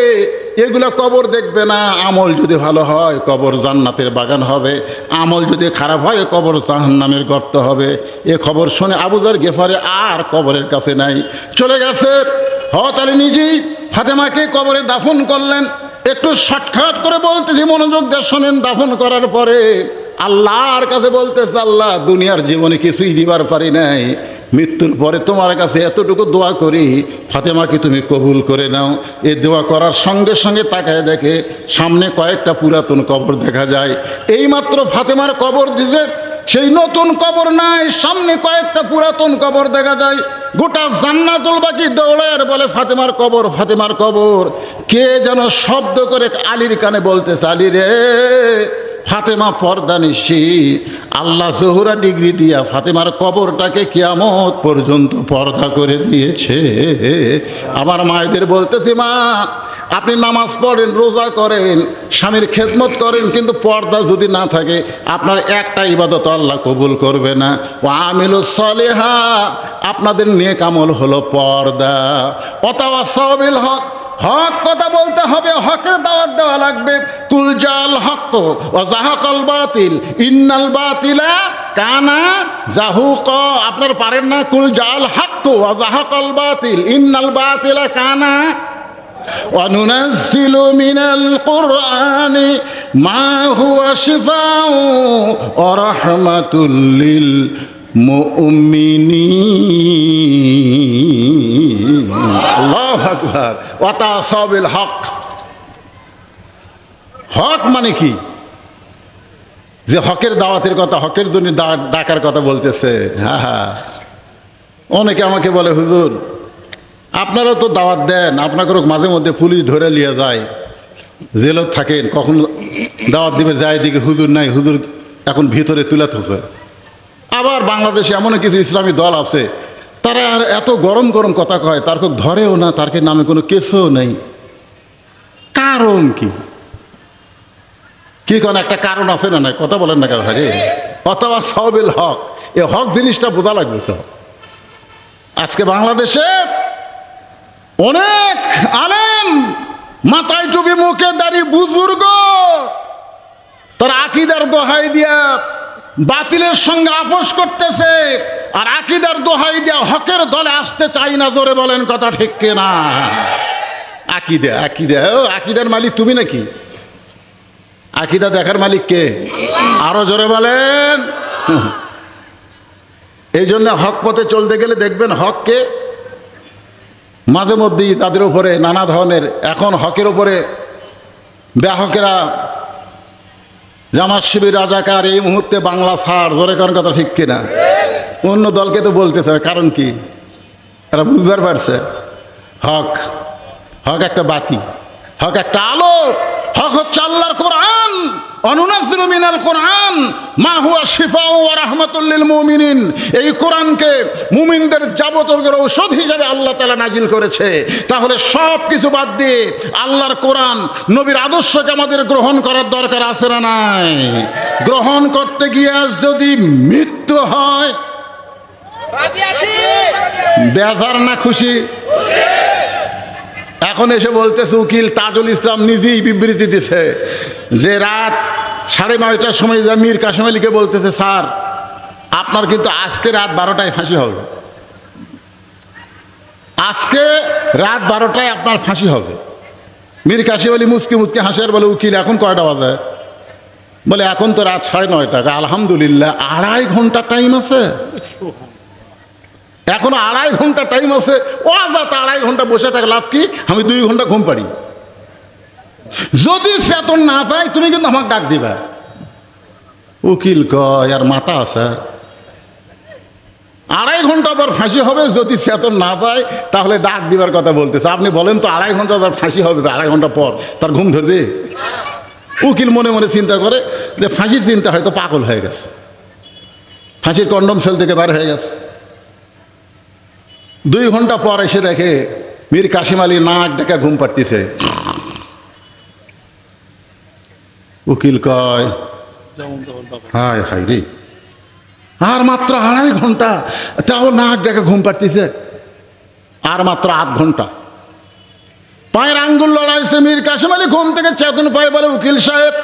এগুলো কবর দেখবে না। আমল যদি ভালো হয় কবর জান্নাতের বাগান হবে, আমল যদি খারাপ হয় কবর জাহান্নামের গর্ত হবে। এ খবর শুনে আবু যর গিফারি আর কবরের কাছে নাই, চলে গেছে। হযরত আলী নিজেই ফাতেমাকে কবরে দাফন করলেন। একটু শর্টকাট করে বলতেছি, মনোযোগ দিয়ে শোনেন। দাফন করার পরে আল্লাহর কাছে বলতেছে, আল্লাহ দুনিয়ার জীবনে কিছুই দিবার পারি নাই, মৃত্যুর পরে তোমার কাছে এতটুকু দোয়া করি, ফাতেমাকে তুমি কবুল করে নাও। এই দোয়া করার সঙ্গে সঙ্গে তাকায় দেখে সামনে কয়েকটা পুরাতন কবর দেখা যায়। এইমাত্র ফাতেমার কবর দিছে, সেই নতুন কবর নাই, সামনে কয়েকটা পুরাতন কবর দেখা যায়। গোটা জান্নাতুল বাকি দৌড়ায় বলে ফাতেমার কবর, ফাতেমার কবর। কে যেন শব্দ করে আলীর কানে বলতেছে, আলী রে, ফাতেমা পর্দা নিশি। আল্লাহ জোহরা ডিগ্রি দিয়া ফাতেমার কবরটাকে কিয়ামত পর্যন্ত পর্দা করে দিয়েছে। আমার মায়েদের বলতেছি, মা আপনি নামাজ পড়েন, রোজা করেন, স্বামীর খেদমত করেন, কিন্তু পর্দা যদি না থাকে আপনার একটা ইবাদত আল্লাহ কবুল করবে না। ও আমিলুস সালিহা, আপনাদের নেক আমল হলো পর্দা। ওয়াতাওয়াসাউ বিল হক, হক কথা বলতে হবে, হকের দাওয়াত দেওয়া লাগবে। কুল জাল হক ওয়া যাহাকাল বাতিল ইন্নাল বাতিলা কানা যাহুকা। আপনার পারেন না? কুল জাল হক ওয়া যাহাকাল বাতিল ইন্নাল বাতিলা কানা। وَنُنَزِّلُ مِنَ الْقُرْآنِ مَا هُوَ شِفَاءٌ وَرَحْمَةٌ لِّلْمُؤْمِنِينَ। আল্লাহু আকবার। ওয়াতাসাউ বিল হক। হক মানে কি? যে হকের দাওয়াতের কথা, হকের জন্য ডাকার কথা বলতেছে। হ্যাঁ হ্যাঁ, অনেকে আমাকে বলে, হুজুর আপনারাও তো দাওয়াত দেন, আপনাকে মাঝে মধ্যে পুলিশ ধরে নিয়ে যায়, জেলত থাকেন, কখন দাওয়াত দিবে যায় দিকে হুজুর নাই, হুজুর এখন ভিতরে তুলে থসে। আবার বাংলাদেশে এমন কিছু ইসলামী দল আছে, তারা আর এত গরম গরম কথা কয়, তার কেউ ধরেও না, তার নামে কোনো কেসও নেই। কারণ কি? কি কোন একটা কারণ আছে না? কথা বলেন না কেন ভাই? অথবা সাওবিল হক, এ হক জিনিসটা বোঝা লাগবে তো। আজকে বাংলাদেশে অনেক আলেম, মাথায় টুপি, মুখে দাড়ি, বুজুর্গ, তার আকীদার দোহাই দিয়া বাতিলের সঙ্গে আপোষ করতেছে, আর আকীদার দোহাই দিয়া হকের দলে আসতে চাই না। জোরে বলেন, কথা ঠিক কিনা? আকীদা, আকীদা, ও আকীদার মালিক তুমি নাকি? আকীদা দেখার মালিক কে? আরো জোরে বলেন। এই জন্য হক পথে চলতে গেলে দেখবেন হককে মাঝে মধ্যেই তাদের উপরে নানা ধরনের, এখন হকের উপরে ব্যাহকেরা, জামাত শিবির, রাজাকার, এই মুহূর্তে বাংলা ছাড়, জোরে করেন, কথা ঠিক কিনা? অন্য দলকে তো বলতেছে, কারণ কি? তারা বুঝবার পারছে হক, হক একটা বাতি, হক একটা আলো, হক হচ্ছে আল্লাহর কোরআন। অনুনাজ্জিলু মিনাল কোরআন মা হুয়া শিফাউ ওয়া রাহমাতুল লিল মুমিনিন। এই কোরআনকে মুমিনদের যাবতীয় ঔষধ হিসেবে আল্লাহ তাআলা নাজিল করেছে। তাহলে সব কিছু বাদ দিয়ে আল্লাহর কোরআন, নবীর আদর্শকে আমাদের গ্রহণ করার দরকার আছে না নাই? গ্রহণ করতে গিয়ে যদি মৃত্যু হয়, বেজার না খুশি? এখন এসে বলতেছে উকিল তাজুল ইসলাম নিজেই বিবৃতি দিছে যে রাত 9:30টার সময় মীর কাসেম আলীকে বলতেছে, স্যার আপনার কিন্তু আজকে রাত 12টায় ফাঁসি হবে, আজকে রাত 12টায় আপনার ফাঁসি হবে। মীর কাসেম আলী মুচকি মুচকি হাসে আর বলে, উকিল এখন কয়টা বাজে? বলে এখন তো রাত 9:30। আলহামদুলিল্লাহ, 2.5 ঘন্টা টাইম আছে, এখনো 2.5 ঘন্টা টাইম আছে। ও আজাতে 2.5 ঘন্টা বসে থাকে লাভ কি? আমি 2 ঘন্টা ঘুম পারি। যদি চেতন না পাই তুমি কিন্তু আমাকে ডাক দিবা। উকিল কয়, আর মাথা আছে, 2.5 ঘন্টা পর ফাঁসি হবে, যদি চেতন না পায় তাহলে ডাক দিবার কথা বলতেছে। আপনি বলেন তো 2.5 ঘন্টা তার ফাঁসি হবে, 2.5 ঘন্টা পর তার ঘুম ধরবে? উকিল মনে মনে চিন্তা করে যে ফাঁসির চিন্তা হয়তো পাগল হয়ে গেছে, ফাঁসির কন্ডম সেল থেকে বার হয়ে গেছে। 2 ঘন্টা পর এসে দেখে মীর কাসেম আলী নাক ডেকে ঘুম পাড়তেছে। উকিল কয়, হায় হায় রে, আর মাত্র 2.5 ঘন্টা, তাও নাক ডেকে ঘুম পাড়তেছে। আর মাত্র 8 ঘন্টা। পায়ের আঙ্গুল লড়াইছে, মীর কাসেম আলী ঘুম থেকে চেতন পায়, বলে উকিল সাহেব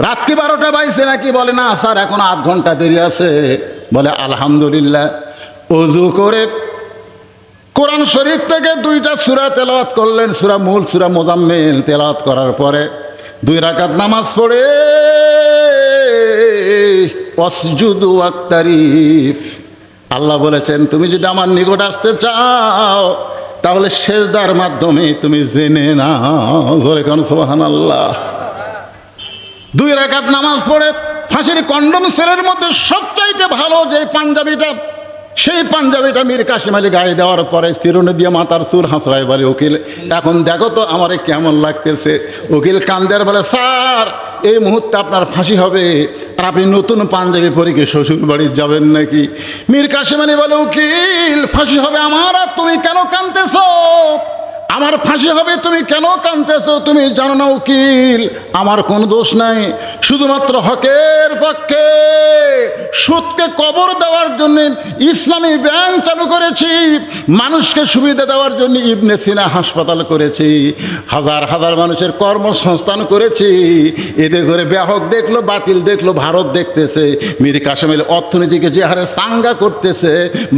রাত কি 12টা বাজছে নাকি? বলে না স্যার, এখন 8 ঘন্টা দেরি আছে। বলে আলহামদুলিল্লাহ। ওযু করে কোরআন শরীফ থেকে 2টা সূরা তেলাওয়াত করলেন, সূরা মূল, সূরা মুজাম্মিল তেলাওয়াত করার পরে 2 রাকাত নামাজ পড়ে ওয়াসজুদু ওয়াক্তারিফ, আল্লাহ বলেছেন তুমি যদি আমার নিকট আসতে চাও তাহলে সেজদার মাধ্যমে তুমি জেনে নাও। জোরে কোন সুবহানাল্লাহ। 2 রাকাত নামাজ পড়ে ফাঁসির কন্ডম সেলের মধ্যে সবচাইতে ভালো যে পাঞ্জাবিটা, সেই পাঞ্জাবিটা মীর কাসেম আলী গায়ে দেওয়ার পরে চিরুনি দিয়ে মাথার চুল হাসড়ায় বলে, উকিল এখন দেখো তো আমারে কেমন লাগতেছে। উকিল কান্দের বলে, স্যার এই মুহূর্তে আপনার ফাঁসি হবে, আর আপনি নতুন পাঞ্জাবি পরে কি শ্বশুর বাড়ি যাবেন নাকি? মীর কাসেম আলী বলে, উকিল ফাঁসি হবে আমার, আর তুমি কেন কাঁদতেছ? আমার ফাঁসি হবে, তুমি কেন কাঁদতেছ? তুমি জানো না উকিল, আমার কোনো দোষ নাই, শুধুমাত্র হকের পক্ষে সুদকে কবর দেওয়ার জন্য ইসলামী ব্যাংক চালু করেছি, মানুষকে সুবিধা দেওয়ার জন্য ইবনে সিনা হাসপাতাল করেছি, হাজার হাজার মানুষের কর্মসংস্থান করেছি। এতে করে ব্যাহক দেখলো, বাতিল দেখলো, ভারত দেখতেছে মীর কাসেম আলী অর্থনীতিকে যে হারে চাঙ্গা করতেছে,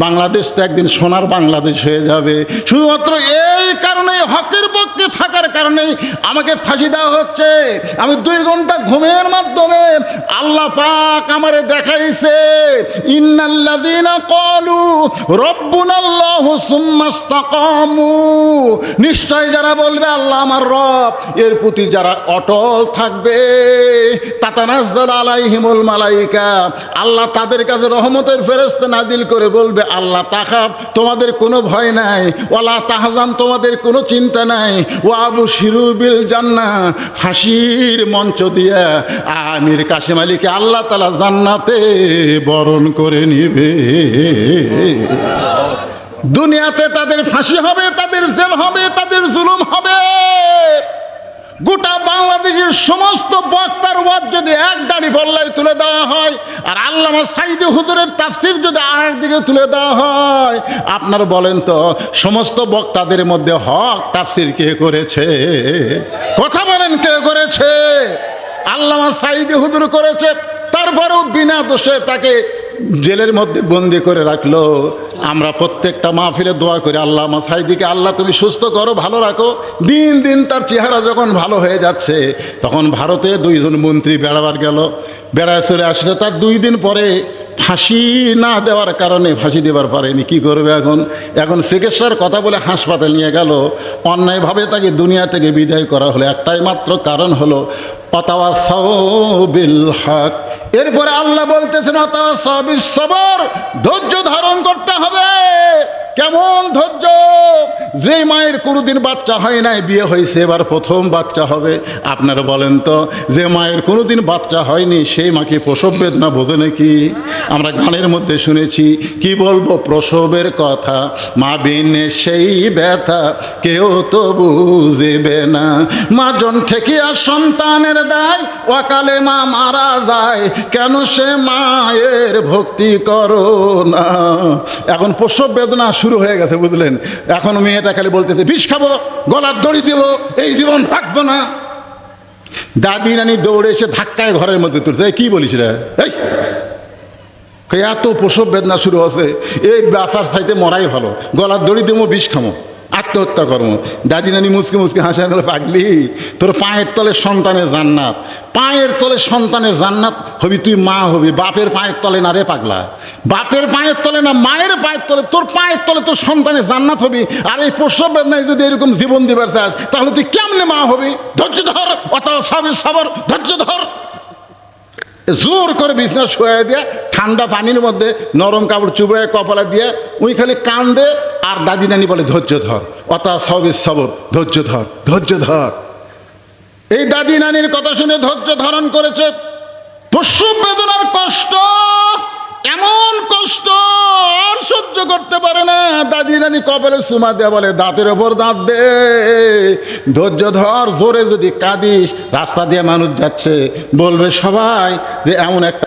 বাংলাদেশ তো একদিন সোনার বাংলাদেশ হয়ে যাবে। শুধুমাত্র এই কারণে, হকের পক্ষে থাকার কারণে আমাকে ফাঁসি দেওয়া হচ্ছে। আমি 2 ঘন্টা ঘুমের মাধ্যমে আল্লাহ পাক আমারে দেখাইছে, ইন্নাল্লাযীনা ক্বালু রাব্বুনাল্লাহু সুম্মা ইসতাকামু, নিশ্চয় যারা বলবে আল্লাহ আমার রব, এর প্রতি যারা অটল থাকবে, তাতানাজ্জালু আলাইহিমুল মালায়েকা, আল্লাহ তাদের কাছে রহমতের ফেরেশতা নাজিল করে বলবে, আল্লাহ তাখাব, তোমাদের কোনো ভয় নাই, ওয়ালা তাহজান, তোমাদের কোনো চিন্তা নাই, ওয়াবশিরু বিল জান্নাহ, ফাঁসির মঞ্চ দিয়া মীর কাসেম আলীকে আল্লাহ তাআলা জান্নাতে বরণ করে নিবে। দুনিয়াতে তাদের ফাঁসি হবে, তাদের জেল হবে, তাদের জুলুম হবে, গোটা বাংলাদেশের সমস্ত বক্তার ওয়াজ যদি এক দাড়ি পাল্লায় তুলে দেওয়া হয়, আর আল্লামা সাঈদী হুজুরের তাফসীর যদি আরেক দিকে তুলে দেওয়া হয়, আপনার বলেন তো সমস্ত বক্তাদের মধ্যে হক তাফসীর কে করেছে? কথা বলেন, কে করেছে? আল্লামা সাঈদী হুজুর করেছে। তারপরেও বিনা দোষে তাকে জেলের মধ্যে বন্দি করে রাখলো। আমরা প্রত্যেকটা মাহফিলে দোয়া করি, আল্লামা সাঈদীকে আল্লাহ তুমি সুস্থ করো, ভালো রাখো। দিন দিন তার চেহারা যখন ভালো হয়ে যাচ্ছে, তখন ভারতে 2 জন মন্ত্রী বেড়াবার গেল, বেড়ায় চলে আসলে তার 2 দিন পরে ফাঁসি না দেওয়ার কারণে ফাঁসি দেবার পারেনি। কি করবে এখন চিকিৎসার কথা বলে হাসপাতাল নিয়ে গেল, অন্যায়ভাবে তাকে দুনিয়া থেকে বিদায় করা হলো। একটাই মাত্র কারণ হলো ওয়াতাওয়াসাউ বিল হক। এরপরে আল্লাহ বলতেছেন ওয়াতাওয়াসাউ বিস সবর, ধৈর্য ধারণ করতে হবে। কেমন ধৈর্য? যে মায়ের কোনোদিন বাচ্চা হয় নাই, বিয়ে হয়েছে, এবার প্রথম বাচ্চা হবে। আপনারা বলেন তো, যে মায়ের কোনোদিন বাচ্চা হয়নি সেই মাকে প্রসব বেদনা বোঝে নাকি? আমরা গানের মধ্যে শুনেছি, কি বলবো প্রসবের কথা, মা বিনে সেই ব্যথা কেউ তো বুঝিবে না। মা জন ঠেকিয়া সন্তানের দায়, অকালে মা মারা যায়, কেন সে মায়ের ভক্তি করো না। এখন প্রসব বেদনা শুরু হয়ে গেছে, বুঝলেন? এখন মেয়েটা খালি বলতেছে বিষ খাবো, গলার দড়ি দিব, এই জীবন থাকবো না। দাদি নানি দৌড়ে এসে ধাক্কায় ঘরের মধ্যে তুলছে। কি বলিস রে? এই এত প্রসব বেদনা শুরু হচ্ছে, এই বাসার চাইতে মরাই ভালো, গলার দড়ি দেবো, বিষ খামো, আত্মহত্যা কর্ম। দাদি নানি মুচকে মুচকে হাসে, পাগলি, তোর পায়ের তলে সন্তানের জান্নাত, পায়ের তলে সন্তানের জান্নাত হবি, তুই মা হবি, বাপের পায়ের তলে না রে পাগলা, বাপের পায়ের তলে না, মায়ের পায়ের তলে, তোর পায়ের তলে তোর সন্তানের জান্নাত হবি। আর এই প্রসব বেদনায় যদি এরকম জীবন দিবার চাস, তাহলে তুই কেমনে মা হবি? ধৈর্য ধর, অথবা সবর, ধৈর্য ধর। জোর করে বিছনা শুয়ে দিয়ে ঠান্ডা পানির মধ্যে নরম কাপড় চুবড়ায় কপালে দিয়ে ওই খালি কান্দে, আর দাদি নানি বলে ধৈর্য ধর, অতা সবিস সবর, ধৈর্য ধর, ধৈর্য ধর। এই দাদি নানির কথা শুনে ধৈর্য ধারণ করেছে। প্রসব বেদনার কষ্ট, এমন কষ্ট আর সহ্য করতে পারে না। দাদি নানি কপালে চুমা দেয়া বলে দাঁতের ওপর দাঁত দে, ধৈর্য ধর। জোরে যদি কাঁদিস, রাস্তা দিয়ে মানুষ যাচ্ছে, বলবে সবাই যে এমন একটা